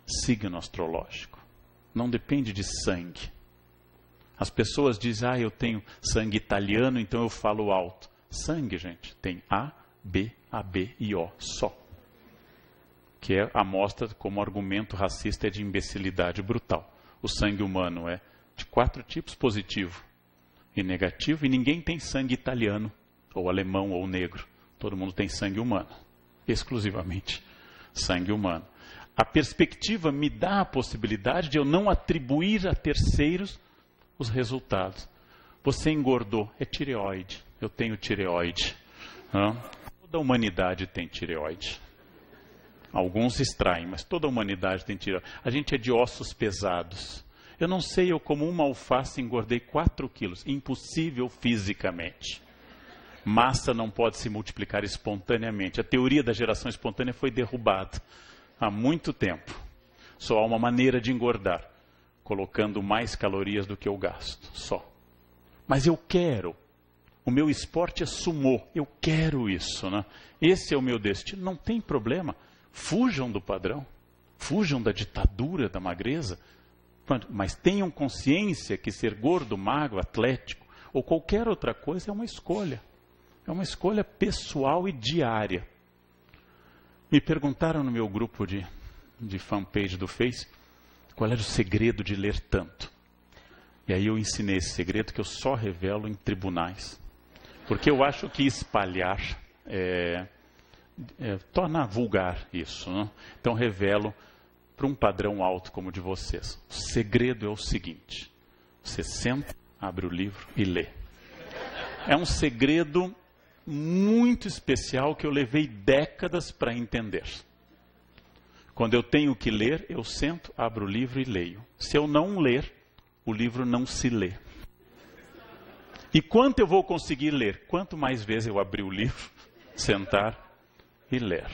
signo astrológico. Não depende de sangue. As pessoas dizem: eu tenho sangue italiano, então eu falo alto. Sangue, gente, tem A, B, AB e O, só. Que é a mostra como argumento racista é de imbecilidade brutal. O sangue humano é de 4 tipos: positivo e negativo, e ninguém tem sangue italiano, ou alemão, ou negro. Todo mundo tem sangue humano, exclusivamente sangue humano. A perspectiva me dá a possibilidade de eu não atribuir a terceiros os resultados. Você engordou, é tireoide, eu tenho tireoide. Toda a humanidade tem tireoide. Alguns extraem, mas toda a humanidade tem tireoide. A gente é de ossos pesados. Eu não sei, eu como uma alface engordei 4 quilos. Impossível fisicamente. Massa não pode se multiplicar espontaneamente. A teoria da geração espontânea foi derrubada há muito tempo. Só há uma maneira de engordar, colocando mais calorias do que eu gasto, só. Mas eu quero. O meu esporte é sumô. Eu quero isso, né? Esse é o meu destino. Não tem problema. Fujam do padrão. Fujam da ditadura da magreza. Mas tenham consciência que ser gordo, magro, atlético, ou qualquer outra coisa, é uma escolha. É uma escolha pessoal e diária. Me perguntaram no meu grupo de fanpage do Face, qual era o segredo de ler tanto. E aí eu ensinei esse segredo que eu só revelo em tribunais. Porque eu acho que espalhar torna vulgar isso, né? Então revelo para um padrão alto como o de vocês. O segredo é o seguinte: você senta, abre o livro e lê. É um segredo muito especial que eu levei décadas para entender. Quando eu tenho que ler, eu sento, abro o livro e leio. Se eu não ler, o livro não se lê. E quanto eu vou conseguir ler? Quanto mais vezes eu abrir o livro, sentar e ler.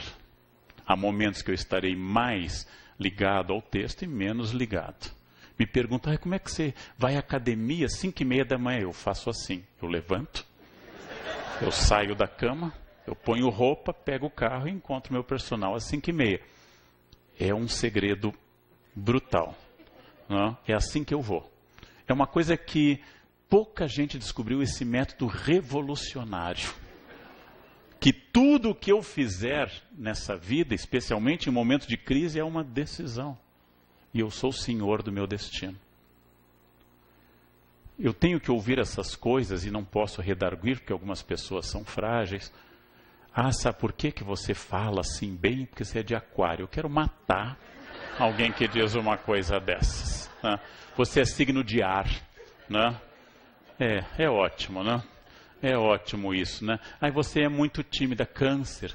Há momentos que eu estarei mais ligado ao texto e menos ligado. Me perguntam, como é que você vai à academia às 5h30 da manhã? Eu faço assim, eu levanto, eu saio da cama, eu ponho roupa, pego o carro e encontro meu personal às 5h30. É um segredo brutal. Não? É assim que eu vou. É uma coisa que pouca gente descobriu, esse método revolucionário. Que tudo o que eu fizer nessa vida, especialmente em momentos de crise, é uma decisão. E eu sou o senhor do meu destino. Eu tenho que ouvir essas coisas e não posso redarguir, porque algumas pessoas são frágeis. Sabe por que você fala assim bem? Porque você é de aquário. Eu quero matar alguém que diz uma coisa dessas. Né? Você é signo de ar. Né? É ótimo, né? É ótimo isso, né? Aí você é muito tímida. Câncer,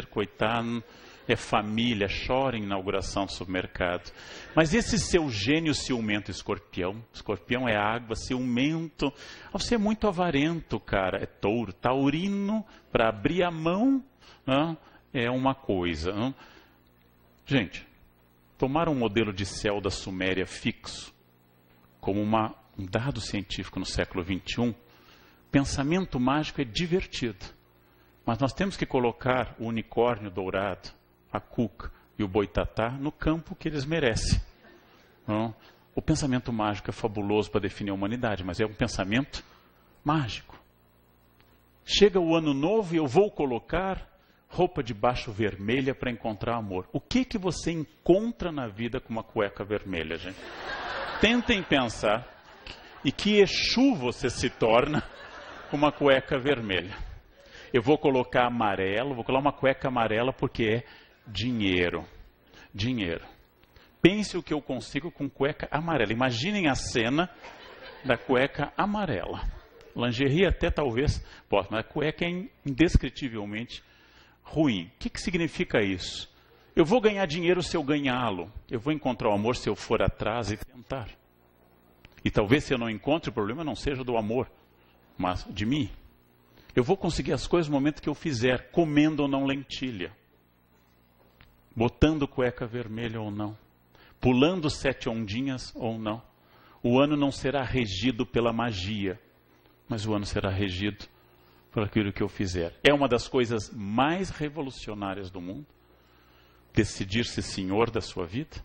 coitado, é família, chora em inauguração do supermercado. Mas esse seu gênio ciumento, escorpião é água, ciumento, você é muito avarento, cara. É touro, taurino, para abrir a mão, né? É uma coisa. Né? Gente, tomar um modelo de céu da Suméria fixo, como um dado científico no século XXI, pensamento mágico é divertido. Mas nós temos que colocar o unicórnio dourado, a cuca e o boitatá no campo que eles merecem. Não? O pensamento mágico é fabuloso para definir a humanidade, mas é um pensamento mágico. Chega o ano novo e eu vou colocar roupa de baixo vermelha para encontrar amor. O que você encontra na vida com uma cueca vermelha, gente? Tentem pensar. E que Exu você se torna com uma cueca vermelha. Eu vou colocar amarelo, vou colocar uma cueca amarela porque é dinheiro. Dinheiro. Pense o que eu consigo com cueca amarela. Imaginem a cena da cueca amarela. Lingerie até talvez possa, mas a cueca é indescritivelmente ruim. O que significa isso? Eu vou ganhar dinheiro se eu ganhá-lo. Eu vou encontrar o amor se eu for atrás e tentar. E talvez se eu não encontre, o problema não seja do amor, mas de mim. Eu vou conseguir as coisas no momento que eu fizer, comendo ou não lentilha, botando cueca vermelha ou não, pulando 7 ondinhas ou não. O ano não será regido pela magia, mas o ano será regido por aquilo que eu fizer. É uma das coisas mais revolucionárias do mundo, decidir-se senhor da sua vida,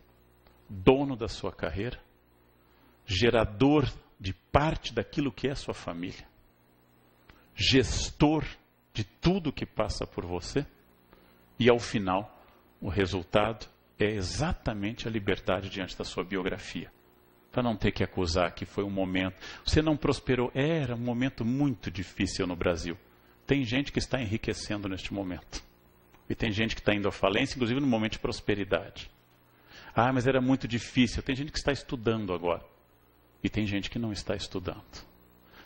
dono da sua carreira, gerador de parte daquilo que é sua família, gestor de tudo que passa por você, e ao final, o resultado é exatamente a liberdade diante da sua biografia. Para não ter que acusar que foi um momento, você não prosperou, era um momento muito difícil no Brasil. Tem gente que está enriquecendo neste momento. E tem gente que está indo à falência, inclusive no momento de prosperidade. Mas era muito difícil. Tem gente que está estudando agora. E tem gente que não está estudando.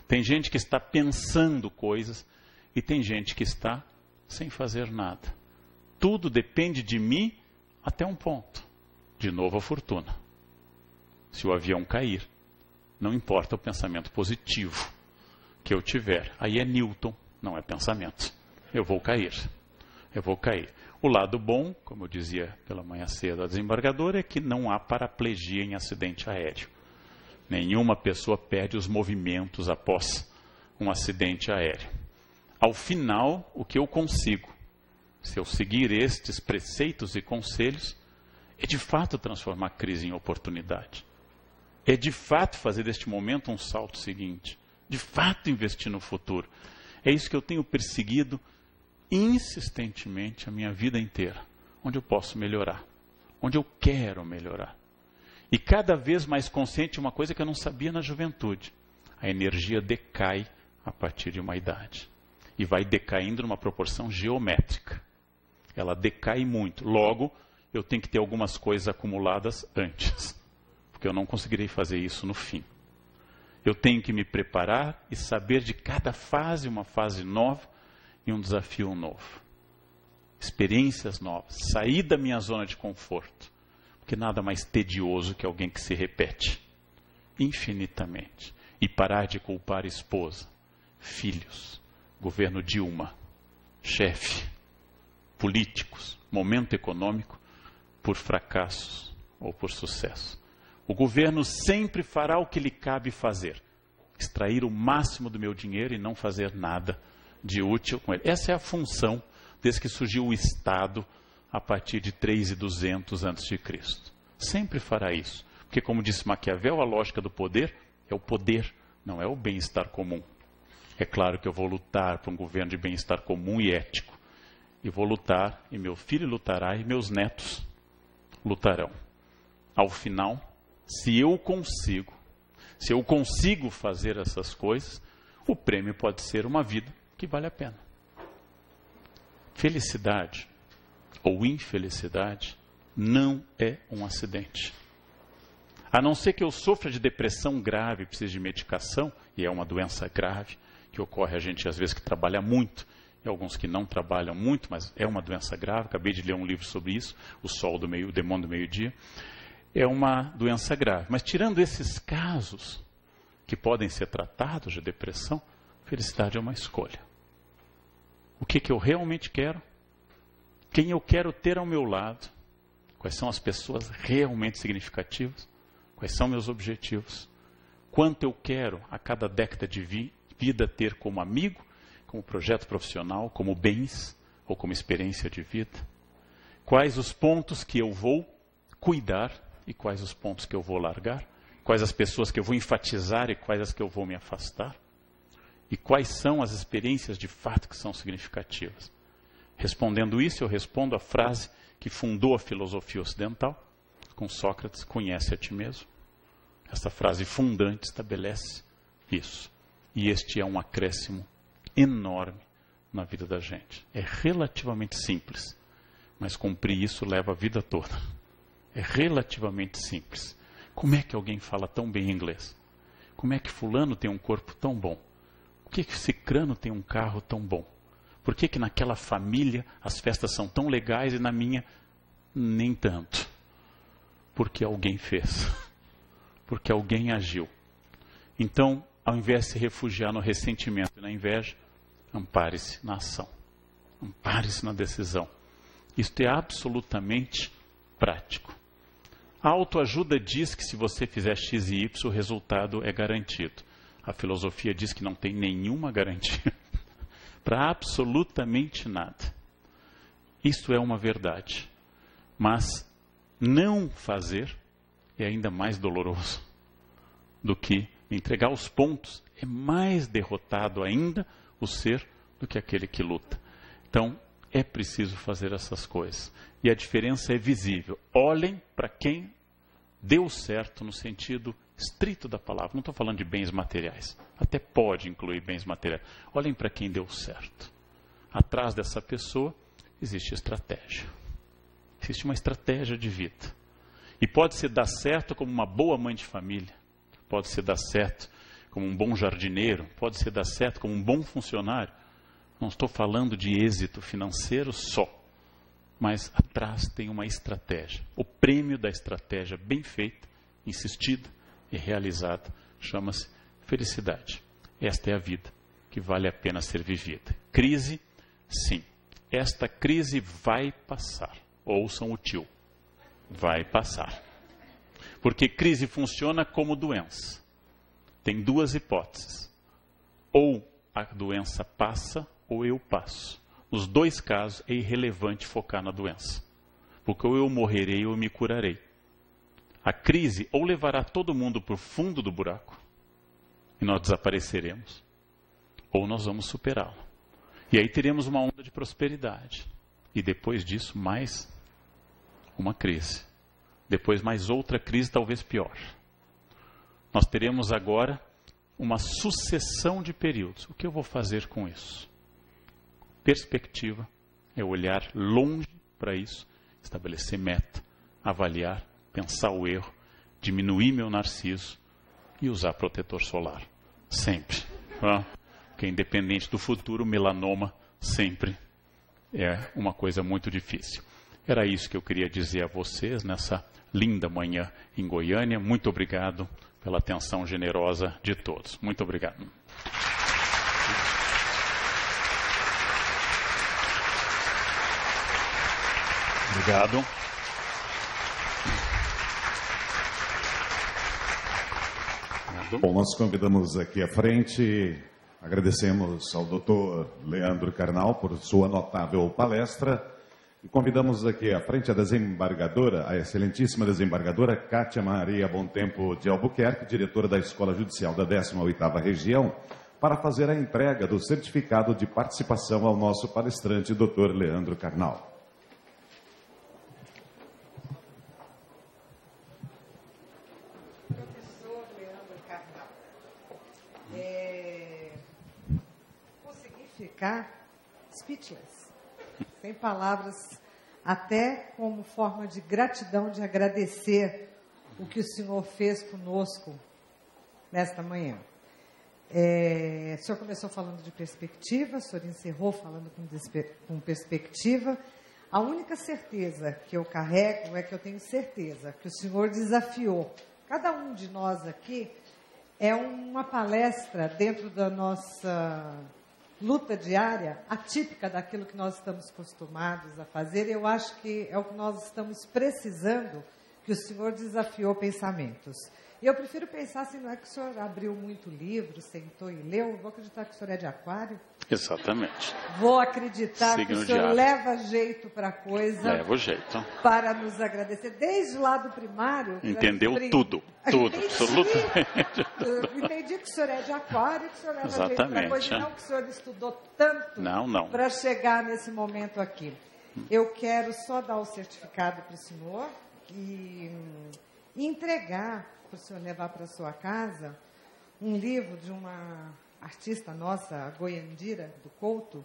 Tem gente que está pensando coisas e tem gente que está sem fazer nada. Tudo depende de mim até um ponto. De novo a fortuna. Se o avião cair, não importa o pensamento positivo que eu tiver. Aí é Newton, não é pensamento. Eu vou cair. Eu vou cair. O lado bom, como eu dizia pela manhã cedo a desembargadora, é que não há paraplegia em acidente aéreo. Nenhuma pessoa perde os movimentos após um acidente aéreo. Ao final, o que eu consigo, se eu seguir estes preceitos e conselhos, é de fato transformar a crise em oportunidade. É de fato fazer deste momento um salto seguinte. de fato investir no futuro. É isso que eu tenho perseguido insistentemente a minha vida inteira. Onde eu posso melhorar, onde eu quero melhorar. E cada vez mais consciente de uma coisa que eu não sabia na juventude. A energia decai a partir de uma idade. E vai decaindo numa proporção geométrica. Ela decai muito. Logo, eu tenho que ter algumas coisas acumuladas antes. Porque eu não conseguirei fazer isso no fim. Eu tenho que me preparar e saber de cada fase uma fase nova e um desafio novo. Experiências novas, sair da minha zona de conforto, porque nada mais tedioso que alguém que se repete infinitamente, e parar de culpar esposa, filhos, governo Dilma, chefe, políticos, momento econômico, por fracassos ou por sucesso. O governo sempre fará o que lhe cabe fazer, extrair o máximo do meu dinheiro e não fazer nada de útil com ele. Essa é a função desde que surgiu o Estado a partir de 3.200 a.C. Sempre fará isso. Porque, como disse Maquiavel, a lógica do poder é o poder, não é o bem-estar comum. É claro que eu vou lutar por um governo de bem-estar comum e ético. E vou lutar, e meu filho lutará, e meus netos lutarão. Ao final, se eu consigo fazer essas coisas, o prêmio pode ser uma vida que vale a pena. Felicidade ou infelicidade não é um acidente. A não ser que eu sofra de depressão grave e precise de medicação, e é uma doença grave, que ocorre a gente às vezes que trabalha muito, e alguns que não trabalham muito, mas é uma doença grave. Acabei de ler um livro sobre isso, O Demônio do Meio-Dia. É uma doença grave. Mas tirando esses casos que podem ser tratados de depressão, felicidade é uma escolha. O que eu realmente quero? Quem eu quero ter ao meu lado? Quais são as pessoas realmente significativas? Quais são meus objetivos? Quanto eu quero a cada década de vida ter como amigo, como projeto profissional, como bens ou como experiência de vida? Quais os pontos que eu vou cuidar e quais os pontos que eu vou largar? Quais as pessoas que eu vou enfatizar e quais as que eu vou me afastar? E quais são as experiências de fato que são significativas? Respondendo isso, eu respondo a frase que fundou a filosofia ocidental, com Sócrates: conhece a ti mesmo. Essa frase fundante estabelece isso. E este é um acréscimo enorme na vida da gente. É relativamente simples, mas cumprir isso leva a vida toda. É relativamente simples. Como é que alguém fala tão bem inglês? Como é que fulano tem um corpo tão bom? Por que cicrano tem um carro tão bom? Por que naquela família as festas são tão legais e na minha nem tanto? Porque alguém fez. Porque alguém agiu. Então, ao invés de se refugiar no ressentimento e na inveja, ampare-se na ação. Ampare-se na decisão. Isto é absolutamente prático. A autoajuda diz que se você fizer X e Y, o resultado é garantido. A filosofia diz que não tem nenhuma garantia para absolutamente nada. Isto é uma verdade. Mas não fazer é ainda mais doloroso do que entregar os pontos. É mais derrotado ainda o ser do que aquele que luta. Então, é preciso fazer essas coisas. E a diferença é visível. Olhem para quem deu certo no sentido estrito da palavra. Não estou falando de bens materiais. Até pode incluir bens materiais. Olhem para quem deu certo. Atrás dessa pessoa existe estratégia. Existe uma estratégia de vida. E pode se dar certo como uma boa mãe de família. Pode se dar certo como um bom jardineiro. Pode se dar certo como um bom funcionário. Não estou falando de êxito financeiro só. Mas atrás tem uma estratégia. O prêmio da estratégia bem feita, insistida e realizada chama-se felicidade. Esta é a vida que vale a pena ser vivida. Crise, sim. Esta crise vai passar. Ouçam o tio. Vai passar. Porque crise funciona como doença. Tem duas hipóteses. Ou a doença passa ou eu passo. Nos dois casos é irrelevante focar na doença. Porque ou eu morrerei ou eu me curarei. A crise ou levará todo mundo para o fundo do buraco, e nós desapareceremos, ou nós vamos superá-lo. E aí teremos uma onda de prosperidade. E depois disso, mais uma crise. Depois mais outra crise, talvez pior. Nós teremos agora uma sucessão de períodos. O que eu vou fazer com isso? Perspectiva é olhar longe para isso, estabelecer meta, avaliar, pensar o erro, diminuir meu narciso e usar protetor solar. Sempre. Porque independente do futuro, melanoma sempre é uma coisa muito difícil. Era isso que eu queria dizer a vocês nessa linda manhã em Goiânia. Muito obrigado pela atenção generosa de todos. Muito obrigado. Obrigado. Bom, nós convidamos aqui à frente, agradecemos ao Dr. Leandro Carnal por sua notável palestra e convidamos aqui à frente a desembargadora, a excelentíssima desembargadora Cátia Maria Bontempo de Albuquerque, diretora da Escola Judicial da 18ª Região, para fazer a entrega do certificado de participação ao nosso palestrante, Dr. Leandro Carnal. Ficar speechless, sem palavras, até como forma de gratidão, de agradecer o que o senhor fez conosco nesta manhã. O senhor começou falando de perspectiva, o senhor encerrou falando com perspectiva. A única certeza que eu carrego é que eu tenho certeza que o senhor desafiou cada um de nós aqui. É uma palestra dentro da nossa luta diária, atípica daquilo que nós estamos acostumados a fazer. Eu acho que é o que nós estamos precisando, que o senhor desafiou pensamentos. E eu prefiro pensar assim, não é que o senhor abriu muito livro, sentou e leu, vou acreditar que o senhor é de aquário. Exatamente. Vou acreditar Signo que o senhor leva jeito para a coisa. Levo jeito. Para nos agradecer. Desde lá do primário. Entendeu tudo, absolutamente. Entendi que o senhor é de aquário, que o senhor leva jeito para a coisa, não que o senhor estudou tanto para chegar nesse momento aqui. Eu quero só dar o certificado para o senhor e entregar para o senhor levar para a sua casa um livro de uma artista nossa, a Goiandira do Couto.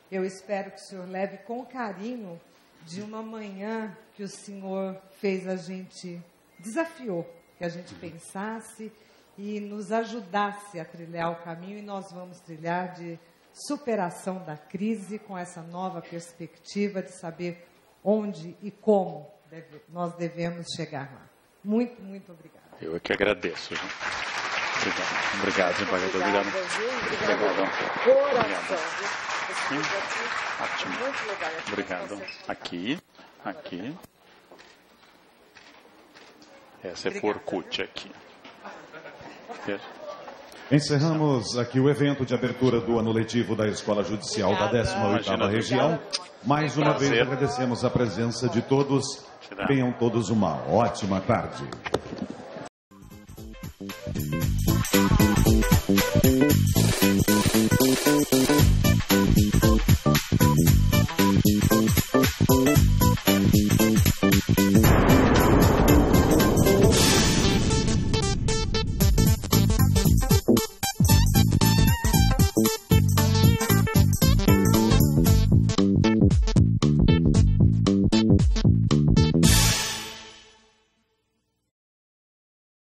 Eu espero que o senhor leve com carinho de uma manhã que o senhor fez a gente, desafiou, que a gente pensasse e nos ajudasse a trilhar o caminho, e nós vamos trilhar de superação da crise com essa nova perspectiva de saber onde e como nós devemos chegar lá. Muito, muito obrigada. Eu é que agradeço. Obrigado, desembargador. Obrigado. Ótimo. Obrigado. Aqui. Essa é Forcut aqui. Encerramos aqui o evento de abertura do ano letivo da Escola Judicial da 18ª Região. Mais uma vez agradecemos a presença de todos. Tenham todos uma ótima tarde.